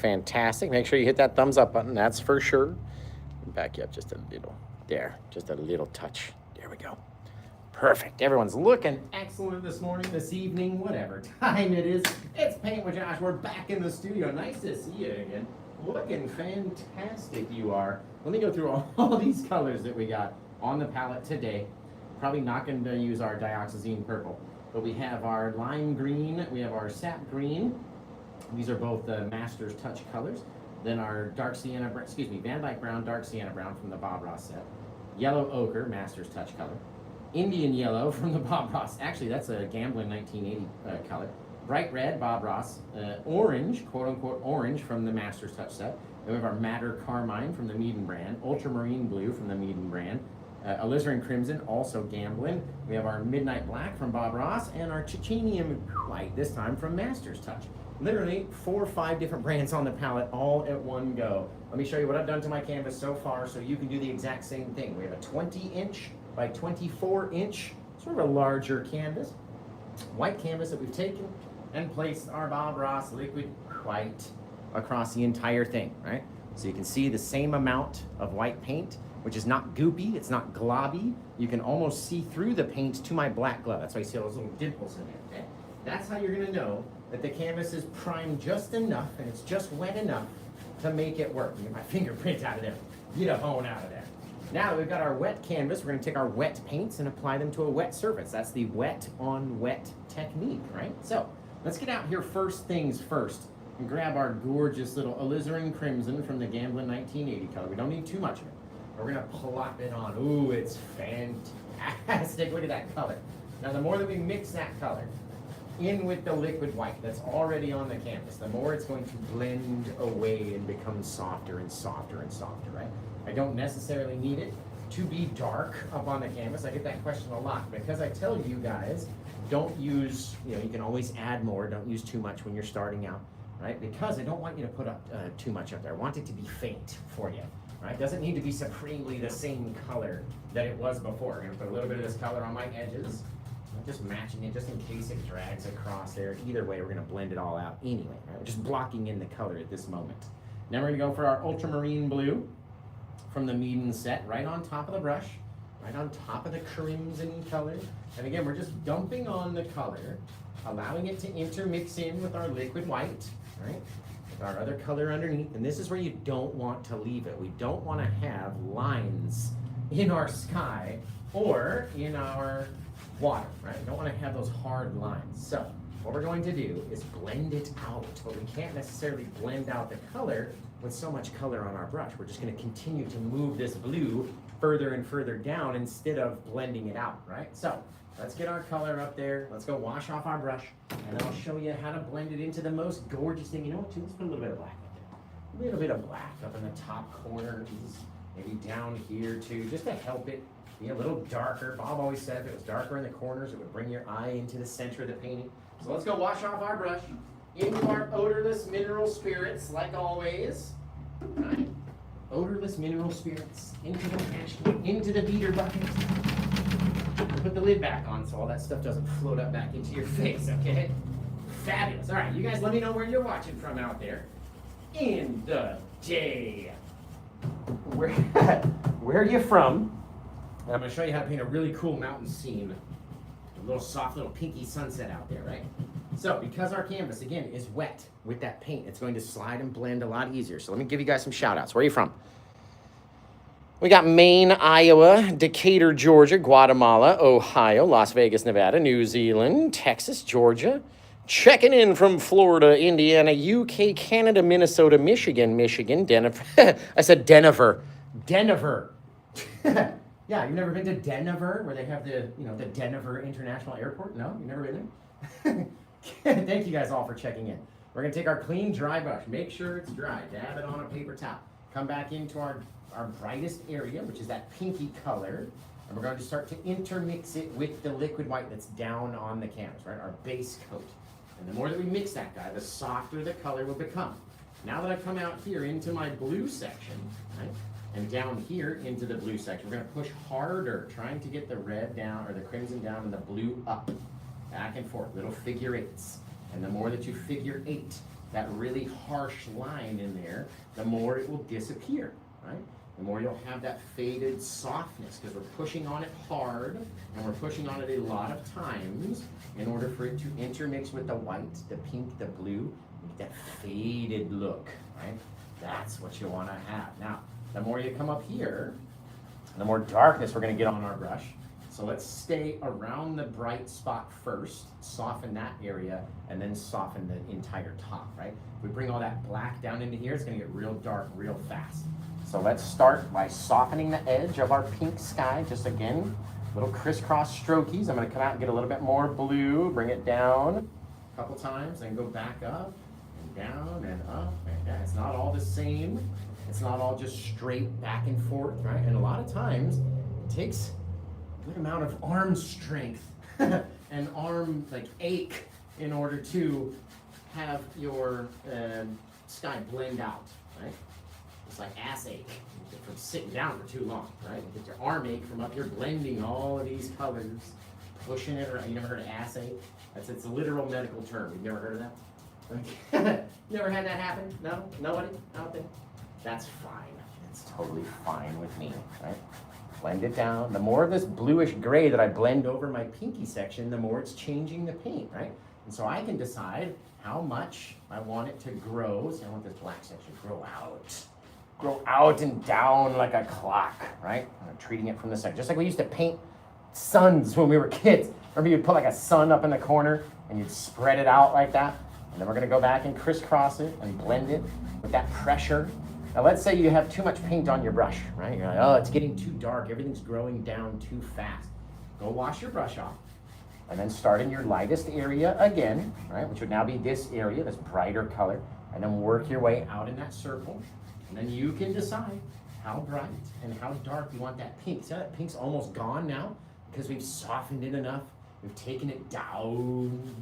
fantastic. Make sure you hit that thumbs up button, that's for sure. Back you up just a little. There, just a little touch. There we go. Perfect. Everyone's looking excellent this morning, this evening, whatever time it is. It's Paint with Josh. We're back in the studio. Nice to see you again. Looking fantastic you are. Let me go through all these colors that we got on the palette today. Probably not going to use our dioxazine purple, but we have our lime green, we have our sap green. These are both the Master's Touch colors. Then our dark sienna, Van Dyke brown, dark sienna brown from the Bob Ross set. Yellow ochre, Master's Touch color. Indian yellow from the Bob Ross. Actually, that's a Gamblin 1980 color. Bright red, Bob Ross. Orange, quote unquote orange from the Master's Touch set. Then we have our Madder Carmine from the Meaden brand. Ultramarine blue from the Meaden brand. Alizarin crimson, also Gamblin. We have our Midnight Black from Bob Ross. And our Titanium white, this time from Master's Touch. Literally 4 or 5 different brands on the palette all at one go. Let me show you what I've done to my canvas so far so you can do the exact same thing. We have a 20-inch by 24-inch, sort of a larger canvas, white canvas that we've taken and placed our Bob Ross liquid white across the entire thing, right? So you can see the same amount of white paint, which is not goopy, it's not globby. You can almost see through the paint to my black glove. That's why you see all those little dimples in there, okay? That's how you're gonna know that the canvas is primed just enough and it's just wet enough to make it work. Get my fingerprint out of there, get a bone out of there. Now that we've got our wet canvas, we're gonna take our wet paints and apply them to a wet surface. That's the wet on wet technique, right? So let's get out here first things first and grab our gorgeous little alizarin crimson from the Gamblin 1980 color. We don't need too much of it. We're gonna plop it on. Ooh, it's fantastic. Look at that color. Now the more that we mix that color in with the liquid white that's already on the canvas, the more it's going to blend away and become softer and softer and softer, right? I don't necessarily need it to be dark up on the canvas. I get that question a lot because I tell you guys, don't use, you can always add more, don't use too much when you're starting out, right? Because I don't want you to put up too much up there. I want it to be faint for you, right? It doesn't need to be supremely the same color that it was before. I'm gonna put a little bit of this color on my edges. I'm just matching it just in case it drags across there. Either way, we're gonna blend it all out anyway, right? We're just blocking in the color at this moment. Now we're gonna go for our ultramarine blue from the Meaden set, right on top of the brush, right on top of the crimson color. And again, we're just dumping on the color, allowing it to intermix in with our liquid white, right? With our other color underneath. And this is where you don't want to leave it. We don't want to have lines in our sky or in our water, right? We don't want to have those hard lines. So what we're going to do is blend it out, but we can't necessarily blend out the color with so much color on our brush. We're just going to continue to move this blue further and further down instead of blending it out, right? So let's get our color up there. Let's go wash off our brush, and I'll show you how to blend it into the most gorgeous thing. You know what, too? Let's put a little bit of black up there. A little bit of black up in the top corner, maybe down here too, just to help it be a little darker. Bob always said if it was darker in the corners, it would bring your eye into the center of the painting. So let's go wash off our brush into our odorless mineral spirits, like always. Right? Odorless mineral spirits into the beater bucket. Put the lid back on so all that stuff doesn't float up back into your face, okay? Fabulous. All right, you guys let me know where you're watching from out there in the day. Where are you from? I'm going to show you how to paint a really cool mountain scene. A little soft little pinky sunset out there, right? So because our canvas, again, is wet with that paint, it's going to slide and blend a lot easier. So let me give you guys some shout outs. Where are you from? We got Maine, Iowa, Decatur, Georgia, Guatemala, Ohio, Las Vegas, Nevada, New Zealand, Texas, Georgia. Checking in from Florida, Indiana, UK, Canada, Minnesota, Michigan, Denver. I said Denver. Denver. Yeah, you've never been to Denver, where they have the Denver International Airport? No, you've never been there? Thank you guys all for checking in. We're gonna take our clean, dry brush. Make sure it's dry. Dab it on a paper towel. Come back into our brightest area, which is that pinky color. And we're going to start to intermix it with the liquid white that's down on the canvas, right? Our base coat. And the more that we mix that guy, the softer the color will become. Now that I come out here into my blue section, right? And down here into the blue section, we're going to push harder, trying to get the red down or the crimson down and the blue up. Back and forth, little figure eights. And the more that you figure eight, that really harsh line in there, the more it will disappear, right? The more you'll have that faded softness, because we're pushing on it hard, and we're pushing on it a lot of times in order for it to intermix with the white, the pink, the blue, that faded look, right? That's what you want to have. Now, the more you come up here, the more darkness we're going to get on our brush. So let's stay around the bright spot first, soften that area, and then soften the entire top, right? If we bring all that black down into here, it's going to get real dark real fast. So let's start by softening the edge of our pink sky. Just again, little crisscross strokies. I'm going to come out and get a little bit more blue, bring it down a couple times, and go back up and down and up and down. It's not all the same. It's not all just straight back and forth, right? And a lot of times it takes a good amount of arm strength and arm like ache in order to have your sky blend out, right? It's like ass ache from sitting down for too long, right? You get your arm ache from up here blending all of these colors, pushing it around. You never heard of ass ache? It's a literal medical term. You've never heard of that? Never had that happen? No? Nobody out there? That's fine. It's totally fine with me, right? Blend it down. The more of this bluish gray that I blend over my pinky section, the more it's changing the paint, right? And so I can decide how much I want it to grow. So I want this black section to grow out and down like a clock, right? I'm treating it from the side. Just like we used to paint suns when we were kids. Remember you'd put like a sun up in the corner and you'd spread it out like that? And then we're gonna go back and crisscross it and blend it with that pressure. Now let's say you have too much paint on your brush, right? You're like, oh, it's getting too dark. Everything's growing down too fast. Go wash your brush off. And then start in your lightest area again, right? Which would now be this area, this brighter color. And then work your way out in that circle. And then you can decide how bright and how dark you want that pink. See how that pink's almost gone now? Because we've softened it enough. We've taken it down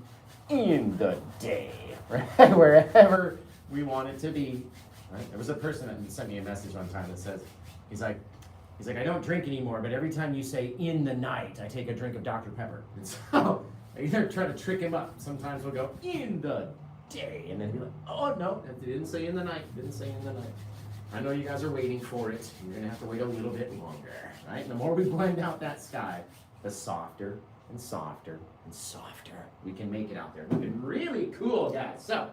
in the day, right? Wherever we want it to be, right? There was a person that sent me a message one time that says, he's like, I don't drink anymore, but every time you say in the night, I take a drink of Dr. Pepper. And so I either try to trick him up. Sometimes we'll go in the day, and then he'll be like, oh no, it didn't say in the night, didn't say in the night. I know you guys are waiting for it. You're gonna have to wait a little bit longer, right? And the more we blend out that sky, the softer and softer and softer we can make it out there. Looking really cool, guys. So,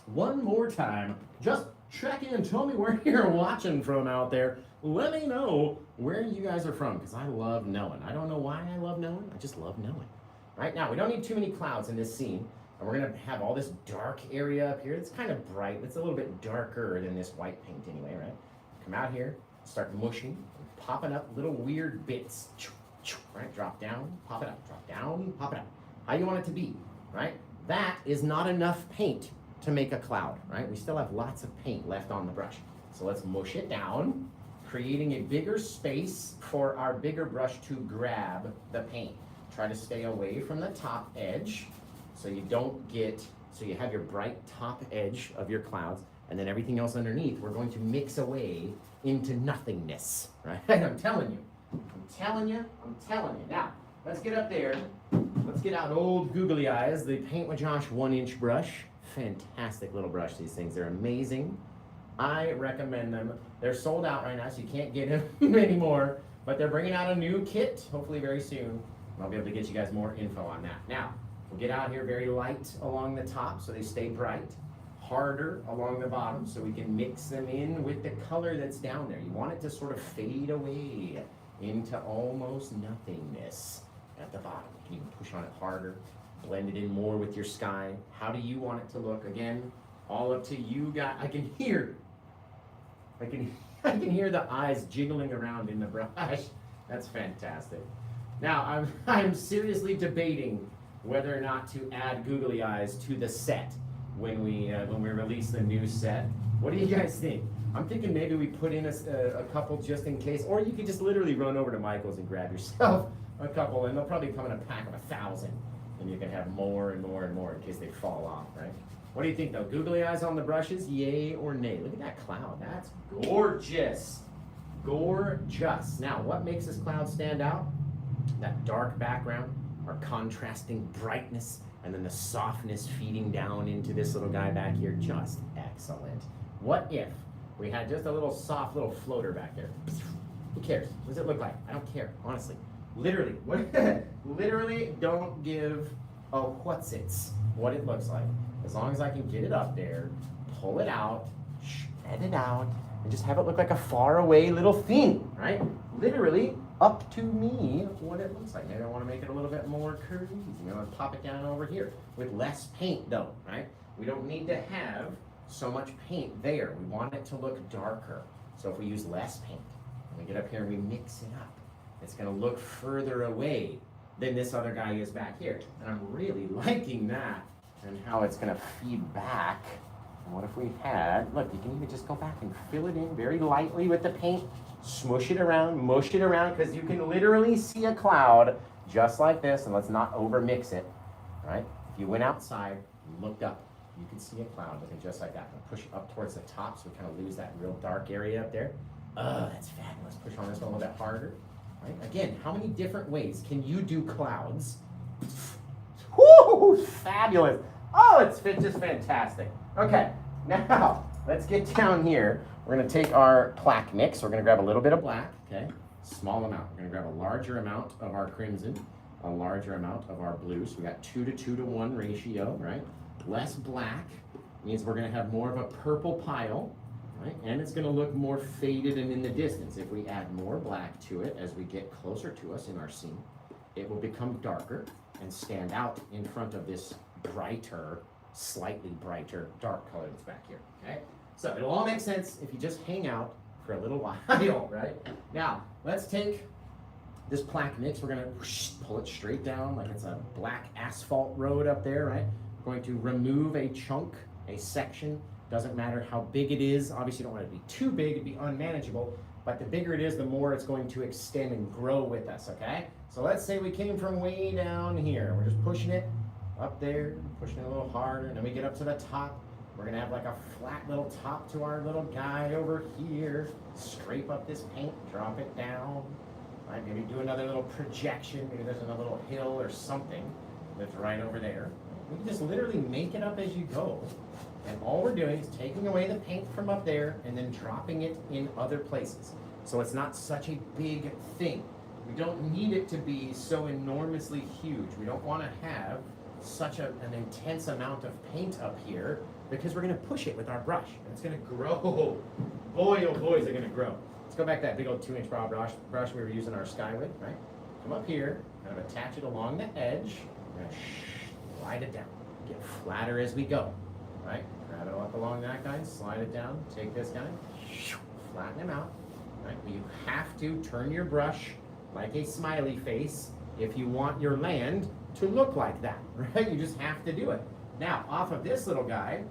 one more time, just check in, tell me where you're watching from out there. Let me know where you guys are from, because I love knowing. I don't know why I love knowing, I just love knowing. Right now, we don't need too many clouds in this scene. And we're gonna have all this dark area up here. It's kind of bright. It's a little bit darker than this white paint anyway, right? Come out here, start mushing, popping up little weird bits. Right, drop down, pop it up, drop down, pop it up. How you want it to be, right? That is not enough paint to make a cloud, right? We still have lots of paint left on the brush. So let's mush it down, creating a bigger space for our bigger brush to grab the paint. Try to stay away from the top edge. So you don't get, so you have your bright top edge of your clouds, and then everything else underneath, we're going to mix away into nothingness, right? I'm telling you. Now, let's get up there. Let's get out old googly eyes, the Paint with Josh 1-inch brush. Fantastic little brush, these things. They're amazing. I recommend them. They're sold out right now, so you can't get them anymore, but they're bringing out a new kit, hopefully very soon. I'll be able to get you guys more info on that. Now, we'll get out here very light along the top so they stay bright, harder along the bottom so we can mix them in with the color that's down there. You want it to sort of fade away into almost nothingness at the bottom. You can even push on it harder, blend it in more with your sky. How do you want it to look? Again, all up to you guys. I can hear the eyes jiggling around in the brush. That's fantastic. Now, I'm seriously debating whether or not to add googly eyes to the set when we release the new set. What do you guys think? I'm thinking maybe we put in a couple just in case, or you could just literally run over to Michael's and grab yourself a couple, and they'll probably come in a pack of 1,000, and you can have more and more and more in case they fall off, right? What do you think though? Googly eyes on the brushes, yay or nay? Look at that cloud, that's gorgeous. Gorgeous. Now, what makes this cloud stand out? That dark background, our contrasting brightness, and then the softness feeding down into this little guy back here, just excellent. What if we had just a little soft little floater back there? Who cares? What does it look like? I don't care, honestly. Literally, literally don't give a what's-its what it looks like. As long as I can get it up there, pull it out, spread it out, and just have it look like a far away little thing, right? Literally up to me what it looks like. Maybe I want to make it a little bit more curvy. I'm going to pop it down over here with less paint though, right? We don't need to have so much paint there. We want it to look darker. So if we use less paint, and we get up here and we mix it up, it's going to look further away than this other guy is back here. And I'm really liking that and how it's going to feed back. And what if we had, look, you can even just go back and fill it in very lightly with the paint, smush it around, mush it around, because you can literally see a cloud just like this, and let's not over mix it, right? If you went outside, looked up, you can see a cloud looking just like that. And push it up towards the top so we kind of lose that real dark area up there. Oh, that's fabulous. Push on this one a little bit harder, right? Again, how many different ways can you do clouds? Woo, fabulous. Oh, it's just fantastic. Okay, now let's get down here. We're going to take our plaque mix. We're going to grab a little bit of black, okay? Small amount. We're going to grab a larger amount of our crimson, a larger amount of our blue. So we got 2 to 2 to 1 ratio, right? Less black means we're going to have more of a purple pile, right? And it's going to look more faded and in the distance. If we add more black to it as we get closer to us in our scene, it will become darker and stand out in front of this brighter, slightly brighter, dark color that's back here, okay? So it'll all make sense if you just hang out for a little while, right? Now, let's take this plaque mix. We're gonna pull it straight down like it's a black asphalt road up there, right? We're going to remove a chunk, a section. Doesn't matter how big it is. Obviously, you don't want it to be too big, it'd be unmanageable. But the bigger it is, the more it's going to extend and grow with us, okay? So let's say we came from way down here. We're just pushing it up there, pushing it a little harder, and then we get up to the top. We're gonna have like a flat little top to our little guy over here. Scrape up this paint, drop it down. Right, maybe do another little projection. Maybe there's another little hill or something that's right over there. We can just literally make it up as you go. And all we're doing is taking away the paint from up there and then dropping it in other places. So it's not such a big thing. We don't need it to be so enormously huge. We don't want to have such an intense amount of paint up here because we're going to push it with our brush. And it's going to grow. Boy, oh boy, is it going to grow. Let's go back to that big old 2-inch broad brush we were using our skyway, right? Come up here, kind of attach it along the edge. We're going to slide it down. Get flatter as we go, right? Grab it up along that guy, slide it down. Take this guy, flatten him out, right? You have to turn your brush like a smiley face if you want your land to look like that, right? You just have to do it. Now, off of this little guy,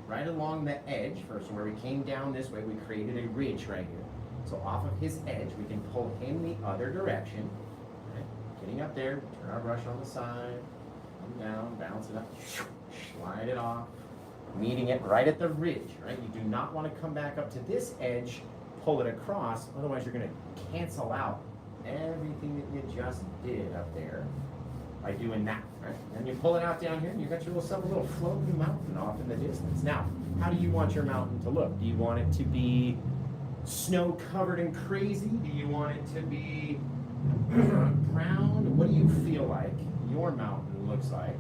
right along the edge, first where we came down this way, we created a ridge right here. So off of his edge, we can pull him the other direction, right? Getting up there, turn our brush on the side, come down, bounce it up, slide it off, meeting it right at the ridge, right? You do not want to come back up to this edge, pull it across, otherwise you're going to cancel out everything that you just did up there by doing that, right? And you pull it out down here, and you got yourself a little floating mountain off in the distance. Now, how do you want your mountain to look? Do you want it to be snow-covered and crazy? Do you want it to be brown? What do you feel like your mountain looks like?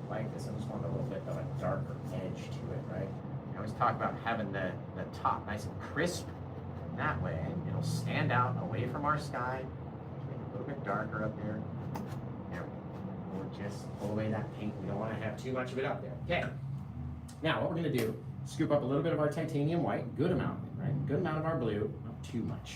Like this, I just want a little bit of a darker edge to it, right? I always talk about having the top nice and crisp. That way, it'll stand out away from our sky. Make it a little bit darker up there. There we go. Or just pull away that paint. We don't want to have too much of it up there. Okay. Now, what we're going to do, scoop up a little bit of our titanium white, good amount, right? Good amount of our blue, not too much.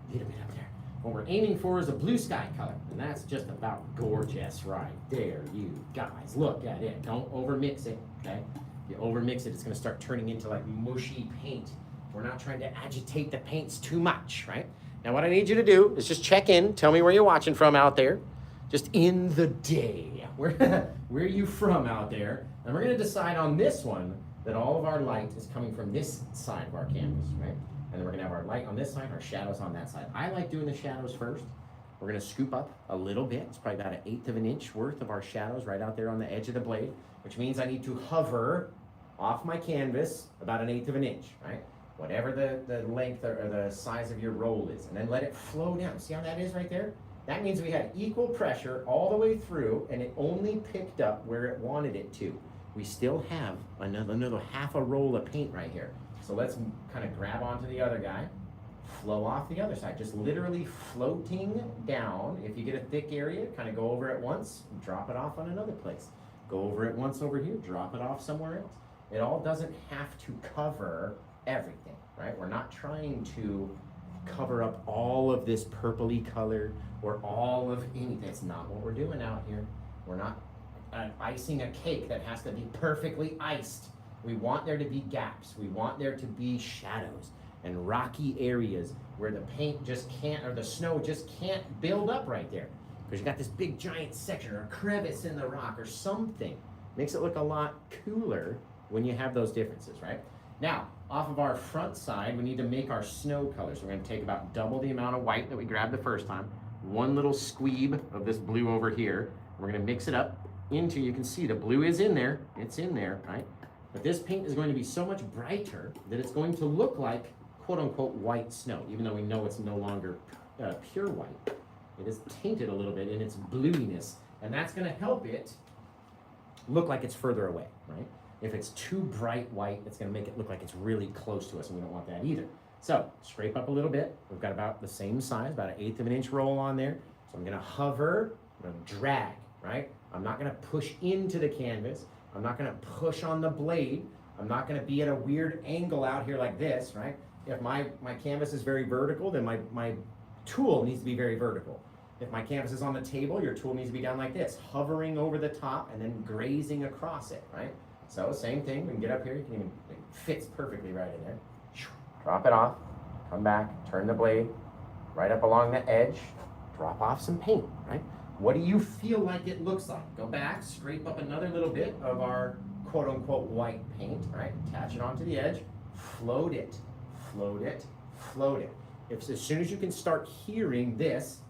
A little bit up there. What we're aiming for is a blue sky color, and that's just about gorgeous right there, you guys. Look at it. Don't overmix it, okay? If you overmix it, it's going to start turning into like mushy paint. We're not trying to agitate the paints too much, right? Now what I need you to do is just check in. Tell me where you're watching from out there. Just in the day. Where are you from out there? And we're going to decide on this one that all of our light is coming from this side of our canvas, right? And then we're going to have our light on this side, our shadows on that side. I like doing the shadows first We're gonna scoop up a little bit. It's probably about 1/8 of an inch worth of our shadows right out there on the edge of the blade, which means I need to hover off my canvas about 1/8 of an inch, right? Whatever the length or the size of your roll is, and then let it flow down. See how that is right there? That means we had equal pressure all the way through, and it only picked up where it wanted it to. We still have another half a roll of paint right here. So let's kind of grab onto the other guy, flow off the other side, just literally floating down. If you get a thick area, kind of go over it once, drop it off on another place. Go over it once over here, drop it off somewhere else. It all doesn't have to cover everything, right? We're not trying to cover up all of this purpley color or all of anything. It's not what we're doing out here. We're not icing a cake that has to be perfectly iced. We want there to be gaps. We want there to be shadows and rocky areas where the paint just can't, or the snow just can't build up right there. Because you got this big giant section or a crevice in the rock or something. Makes it look a lot cooler when you have those differences, right? Now, off of our front side, we need to make our snow color. So we're gonna take about double the amount of white that we grabbed the first time, one little squeeb of this blue over here. We're gonna mix it up into, you can see the blue is in there, it's in there, right? But this paint is going to be so much brighter that it's going to look like quote unquote white snow, even though we know it's no longer pure white. It is tainted a little bit in its bluiness, and that's gonna help it look like it's further away, right? If it's too bright white, it's gonna make it look like it's really close to us, and we don't want that either. So, scrape up a little bit. We've got about the same size, about 1/8 of an inch roll on there. So I'm gonna hover, I'm gonna drag, right? I'm not gonna push into the canvas. I'm not gonna push on the blade. I'm not gonna be at a weird angle out here like this, right? If my canvas is very vertical, then my tool needs to be very vertical. If my canvas is on the table, your tool needs to be down like this, hovering over the top and then grazing across it, right? So same thing, we can get up here, you can even, it fits perfectly right in there. Drop it off, come back, turn the blade, right up along the edge, drop off some paint, right? What do you feel like it looks like? Go back, scrape up another little bit of our quote unquote white paint, right? Attach it onto the edge, float it, float it, float it. As soon as you can start hearing this,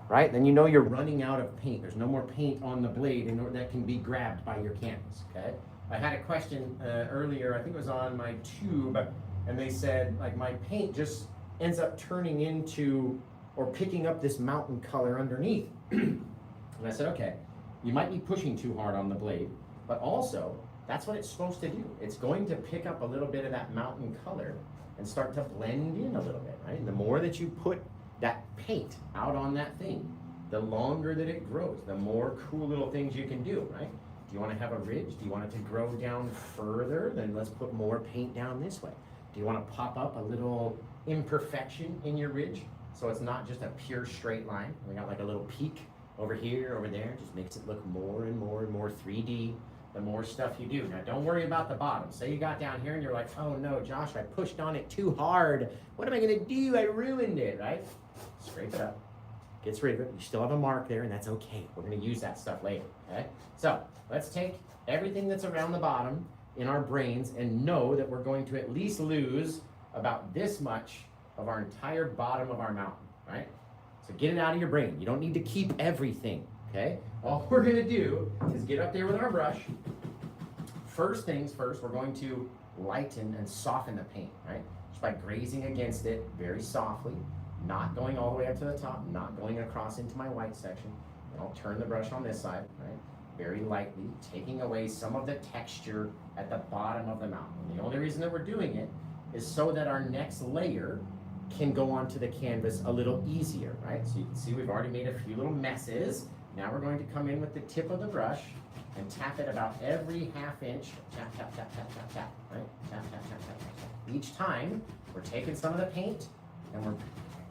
right, then you know you're running out of paint. There's no more paint on the blade that can be grabbed by your canvas, okay? I had a question earlier, I think it was on my tube, and they said, like, my paint just ends up turning into, or picking up this mountain color underneath. And I said, okay, you might be pushing too hard on the blade, but also, that's what it's supposed to do. It's going to pick up a little bit of that mountain color and start to blend in a little bit, right? And the more that you put that paint out on that thing, the longer that it grows, the more cool little things you can do, right? Do you want to have a ridge? Do you want it to grow down further? Then let's put more paint down this way. Do you want to pop up a little imperfection in your ridge so it's not just a pure straight line? We got like a little peak over here, over there. Just makes it look more and more and more 3D the more stuff you do. Now don't worry about the bottom. Say you got down here and you're like, oh no, Josh, I pushed on it too hard. What am I gonna do? I ruined it, right? Scrape it up, gets rid of it. You still have a mark there, and that's okay. We're gonna use that stuff later, okay? So let's take everything that's around the bottom in our brains and know that we're going to at least lose about this much of our entire bottom of our mountain, right? So get it out of your brain. You don't need to keep everything, okay? All we're gonna do is get up there with our brush. First things first, we're going to lighten and soften the paint, right? Just by grazing against it very softly, not going all the way up to the top, not going across into my white section. And I'll turn the brush on this side, right? Very lightly, taking away some of the texture at the bottom of the mountain. And the only reason that we're doing it is so that our next layer can go onto the canvas a little easier, right? So you can see we've already made a few little messes. Now we're going to come in with the tip of the brush and tap it about every ½ inch. Tap, tap, tap, tap, tap, tap, right? Tap, tap, tap, tap, tap, tap. Each time, we're taking some of the paint and we're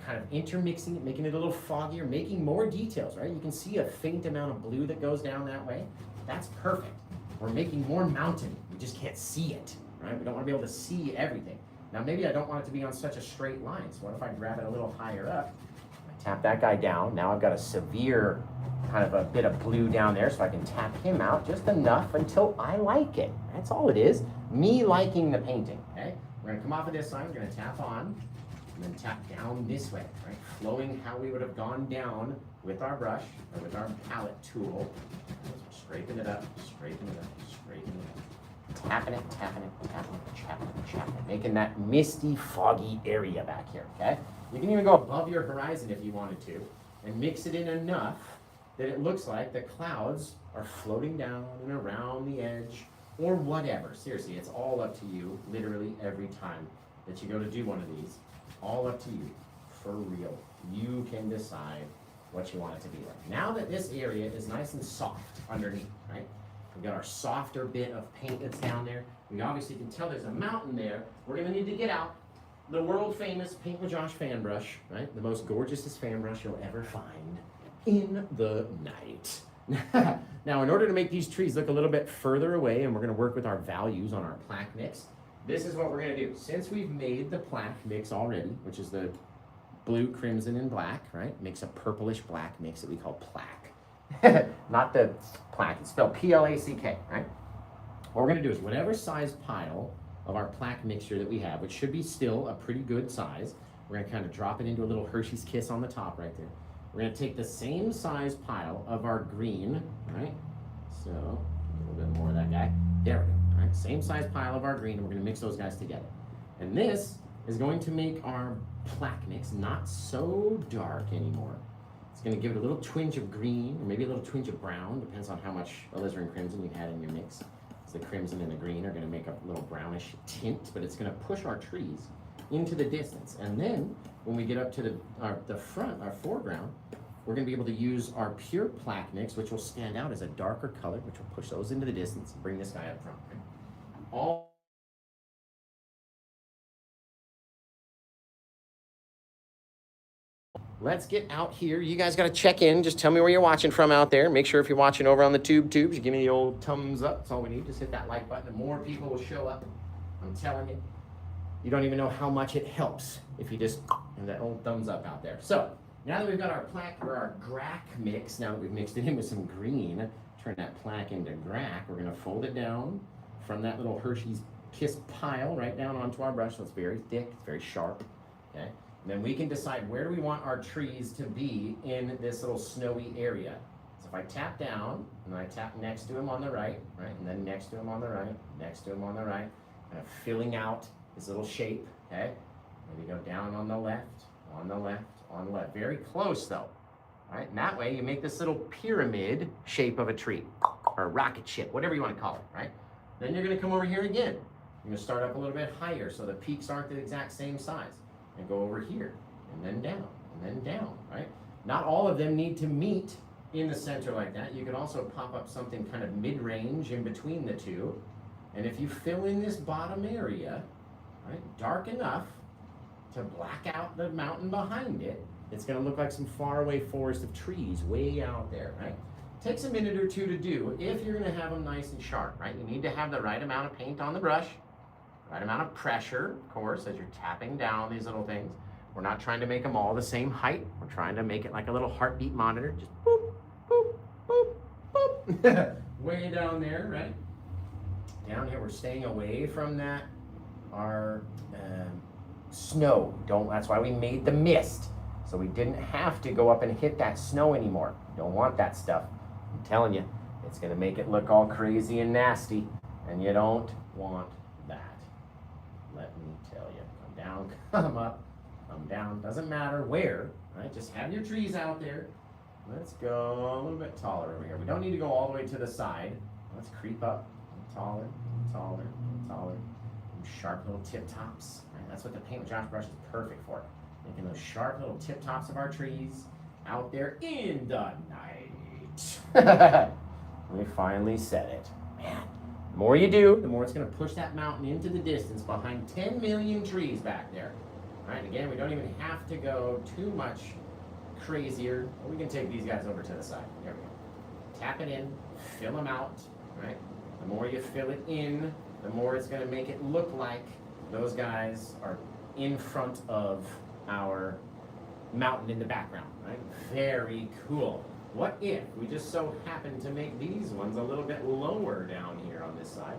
kind of intermixing it, making it a little foggier, making more details, right? You can see a faint amount of blue that goes down that way. That's perfect. We're making more mountain. We just can't see it, right? We don't want to be able to see everything. Now, maybe I don't want it to be on such a straight line. So what if I grab it a little higher up? I tap that guy down. Now I've got a severe kind of a bit of blue down there, so I can tap him out just enough until I like it. That's all it is. Me liking the painting, okay? We're gonna come off of this side, we're gonna tap on. and then tap down this way, right? Flowing how we would have gone down with our brush or with our palette tool. Scraping it up, scraping it up, scraping it up. Tapping it, tapping it, tapping it, tapping it, tapping it. Making that misty, foggy area back here, okay? You can even go above your horizon if you wanted to and mix it in enough that it looks like the clouds are floating down and around the edge or whatever. Seriously, it's all up to you, literally every time that you go to do one of these. All up to you, for real. You can decide what you want it to be like. Now that this area is nice and soft underneath, right? We've got our softer bit of paint that's down there. We obviously can tell there's a mountain there. We're gonna need to get out the world famous Paint with Josh fan brush, right? The most gorgeousest fan brush you'll ever find in the night. Now, in order to make these trees look a little bit further away, and we're gonna work with our values on our plaque mix, this is what we're gonna do. Since we've made the plaque mix already, which is the blue, crimson, and black, right? Makes a purplish black mix that we call plaque. Not the plaque, it's spelled P-L-A-C-K, right? What we're gonna do is whatever size pile of our plaque mixture that we have, which should be still a pretty good size, we're gonna kind of drop it into a little Hershey's Kiss on the top right there. We're gonna take the same size pile of our green, right? So, a little bit more of that guy. There we go, all right? Same size pile of our green, and we're gonna mix those guys together. And this is going to make our plaque mix not so dark anymore. It's gonna give it a little twinge of green, or maybe a little twinge of brown, depends on how much alizarin crimson you had in your mix. So the crimson and the green are gonna make a little brownish tint, but it's gonna push our trees into the distance. And then, when we get up to the front, our foreground, we're gonna be able to use our pure plaque mix, which will stand out as a darker color, which will push those into the distance and bring this guy up front. All Let's get out here. You guys got to check in. Just tell me where you're watching from out there. Make sure if you're watching over on the tubes, you give me the old thumbs up. That's all we need. Just hit that like button and more people will show up. I'm telling you. You don't even know how much it helps if you just have that old thumbs up out there. So now that we've got our plaque or our grack mix, now that we've mixed it in with some green, turn that plaque into grack, we're going to fold it down from that little Hershey's Kiss pile right down onto our brush. So it's very thick, it's very sharp. Okay. And then we can decide where do we want our trees to be in this little snowy area. So if I tap down, and I tap next to him on the right, and then next to him on the right, next to him on the right, kind of filling out this little shape, okay? Maybe go down on the left, on the left, on the left. Very close though, right? And that way you make this little pyramid shape of a tree, or a rocket ship, whatever you want to call it, right? Then you're gonna come over here again. You're gonna start up a little bit higher so the peaks aren't the exact same size. And go over here, and then down, and then down, right? Not all of them need to meet in the center like that. You can also pop up something kind of mid-range in between the two. And if you fill in this bottom area, right, dark enough to black out the mountain behind it, it's gonna look like some faraway forest of trees way out there, right? Takes a minute or two to do if you're gonna have them nice and sharp, right? You need to have the right amount of paint on the brush. Right amount of pressure, of course, as you're tapping down these little things. We're not trying to make them all the same height. We're trying to make it like a little heartbeat monitor. Just boop, boop, boop, boop. Way down there, right? Down here, we're staying away from that, our snow. That's why we made the mist. So we didn't have to go up and hit that snow anymore. Don't want that stuff. I'm telling you, it's gonna make it look all crazy and nasty, and you don't want that. Let me tell you, come down, come up, come down, doesn't matter where, right? Just have your trees out there. Let's go a little bit taller over here. We don't need to go all the way to the side. Let's creep up, taller, taller, taller. Sharp little tip tops, right? That's what the Paint with Josh brush is perfect for. Making those sharp little tip tops of our trees out there in the night. We finally said it, man. The more you do, the more it's going to push that mountain into the distance behind 10 million trees back there. All right, again, we don't even have to go too much crazier. We can take these guys over to the side. There we go. Tap it in, fill them out, right? The more you fill it in, the more it's going to make it look like those guys are in front of our mountain in the background, right? Very cool. What if we just so happen to make these ones a little bit lower down here on this side?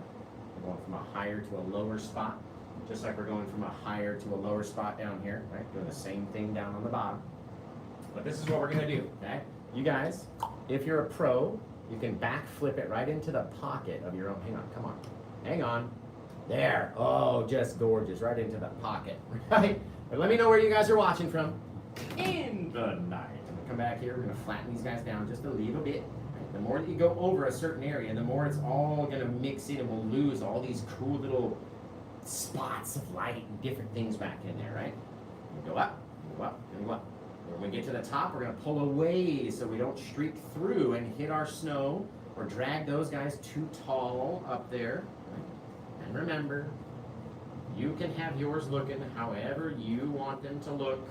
We're going from a higher to a lower spot. just like we're going from a higher to a lower spot down here, right? Doing the same thing down on the bottom. But this is what we're gonna do, okay? You guys, if you're a pro, you can back flip it right into the pocket of your own, hang on, come on, hang on. There, oh, just gorgeous, right into the pocket, right? But let me know where you guys are watching from in the night. I'm gonna come back here, we're gonna flatten these guys down just a little bit. The more that you go over a certain area, the more it's all gonna mix in and we'll lose all these cool little spots of light and different things back in there, right? Go up, go up, go up. When we get to the top, we're gonna pull away so we don't streak through and hit our snow or drag those guys too tall up there. And remember, you can have yours looking however you want them to look.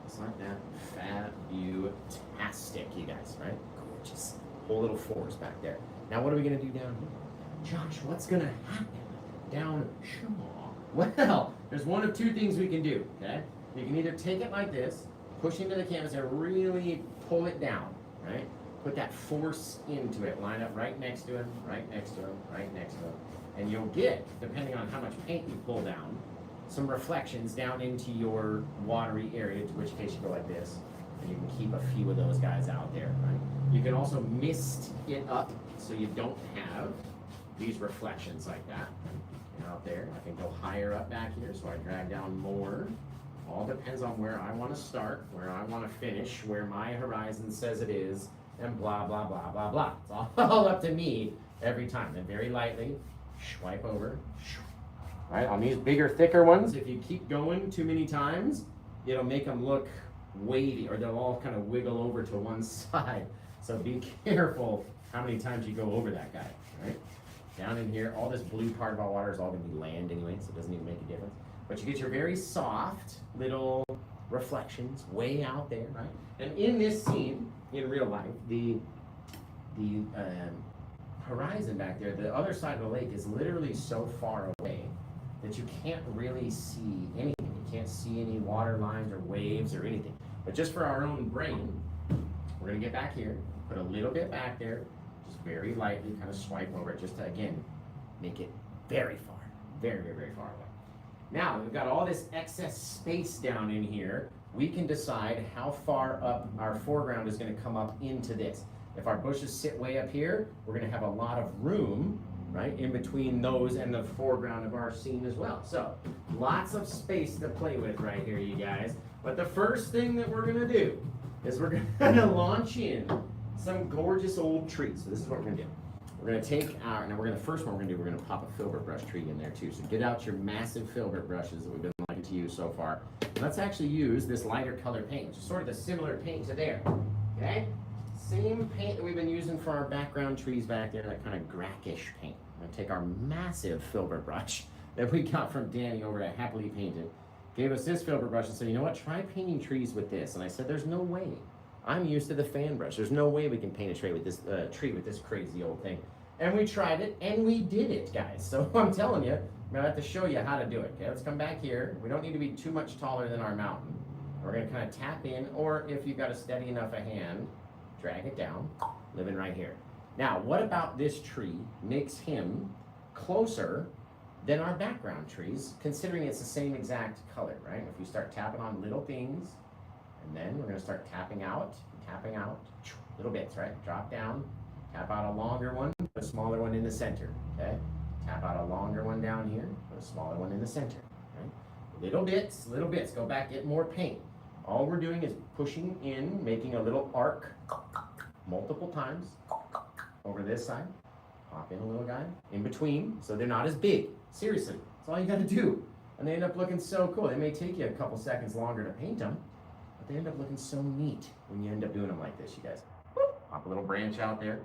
It's like that. Fabutastic, you guys, right? Gorgeous. Whole little forest back there. Now what are we gonna do down here? Josh, what's gonna happen down here? Well, there's one of two things we can do, okay? You can either take it like this, push into the canvas and really pull it down, right? Put that force into it. Line up right next to him, right next to him, right next to him. And you'll get, depending on how much paint you pull down, some reflections down into your watery area, to which case you go like this. And you can keep a few of those guys out there, right? You can also mist it up so you don't have these reflections like that out there. I can go higher up back here, so I drag down more. All depends on where I want to start, where I want to finish, where my horizon says it is, and blah, blah, blah, blah, blah. It's all up to me every time. And very lightly, swipe over. Right, on these bigger, thicker ones, if you keep going too many times, it'll make them look wavy, or they'll all kind of wiggle over to one side. So be careful how many times you go over that guy, right? Down in here, all this blue part of our water is all gonna be land anyway, so it doesn't even make a difference. But you get your very soft little reflections way out there, right? And in this scene, in real life, the horizon back there, the other side of the lake is literally so far away that you can't really see anything. You can't see any water lines or waves or anything. But just for our own brain, we're gonna get back here, put a little bit back there, just very lightly kind of swipe over it, just to, again, make it very far, very, very, very far away. Now, we've got all this excess space down in here. We can decide how far up our foreground is gonna come up into this. If our bushes sit way up here, we're gonna have a lot of room, right, in between those and the foreground of our scene as well. So, lots of space to play with right here, you guys. But the first thing that we're gonna do is we're gonna launch in some gorgeous old trees. So this is what we're gonna do. We're gonna take our, now first one we're gonna do, we're gonna pop a filbert brush tree in there too. So get out your massive filbert brushes that we've been liking to use so far. And let's actually use this lighter color paint, which is sort of the similar paint to there, okay? Same paint that we've been using for our background trees back there, that kind of grackish paint. I'm gonna take our massive filbert brush that we got from Danny over at Happily Painted. Gave us this filbert brush and said, you know what, try painting trees with this. And I said, there's no way. I'm used to the fan brush. There's no way we can paint a tree with this crazy old thing. And we tried it, and we did it, guys. So I'm telling you, I'm gonna have to show you how to do it. Okay, let's come back here. We don't need to be too much taller than our mountain. We're gonna kind of tap in, or if you've got a steady enough a hand, drag it down, living right here. Now, what about this tree makes him closer than our background trees, considering it's the same exact color, right? If you start tapping on little things, and then we're gonna start tapping out, little bits, right? Drop down, tap out a longer one, put a smaller one in the center, okay? Tap out a longer one down here, put a smaller one in the center, right? Little bits, go back, get more paint. All we're doing is pushing in, making a little arc multiple times over this side. Pop in a little guy in between, so they're not as big. Seriously, that's all you gotta do. And they end up looking so cool. They may take you a couple seconds longer to paint them, but they end up looking so neat when you end up doing them like this, you guys. Whoop, pop a little branch out there.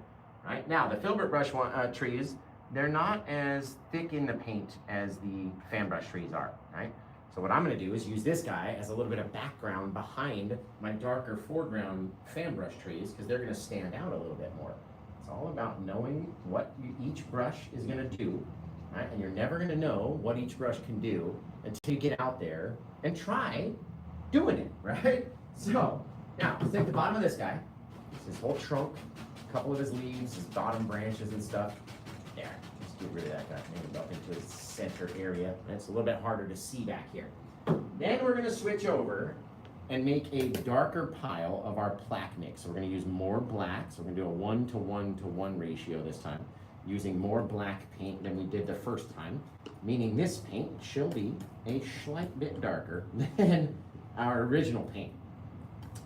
Right, now the filbert brush trees, they're not as thick in the paint as the fan brush trees are, right? So what I'm gonna do is use this guy as a little bit of background behind my darker foreground fan brush trees, because they're gonna stand out a little bit more. It's all about knowing what each brush is gonna do, right? And you're never gonna know what each brush can do until you get out there and try doing it, right? So, now, let's take the bottom of this guy, his whole trunk, a couple of his leaves, his bottom branches and stuff. There, just get rid of that guy. Maybe up into his center area. It's a little bit harder to see back here. Then we're going to switch over and make a darker pile of our plaque mix. So we're going to use more black. So we're going to do a 1:1:1 ratio this time, using more black paint than we did the first time, meaning this paint shall be a slight bit darker than our original paint.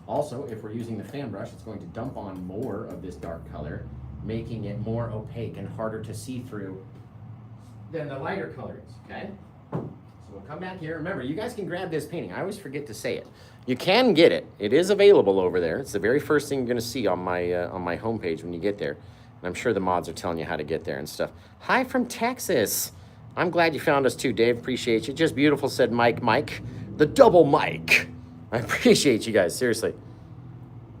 Also, if we're using the fan brush, it's going to dump on more of this dark color, making it more opaque and harder to see through than the lighter colors, okay? So we'll come back here. Remember, you guys can grab this painting. I always forget to say it. You can get it. It is available over there. It's the very first thing you're going to see on my homepage when you get there. And I'm sure the mods are telling you how to get there and stuff. Hi from Texas. I'm glad you found us too, Dave. Appreciate you. Just beautiful, said Mike. The double Mike. I appreciate you guys, seriously.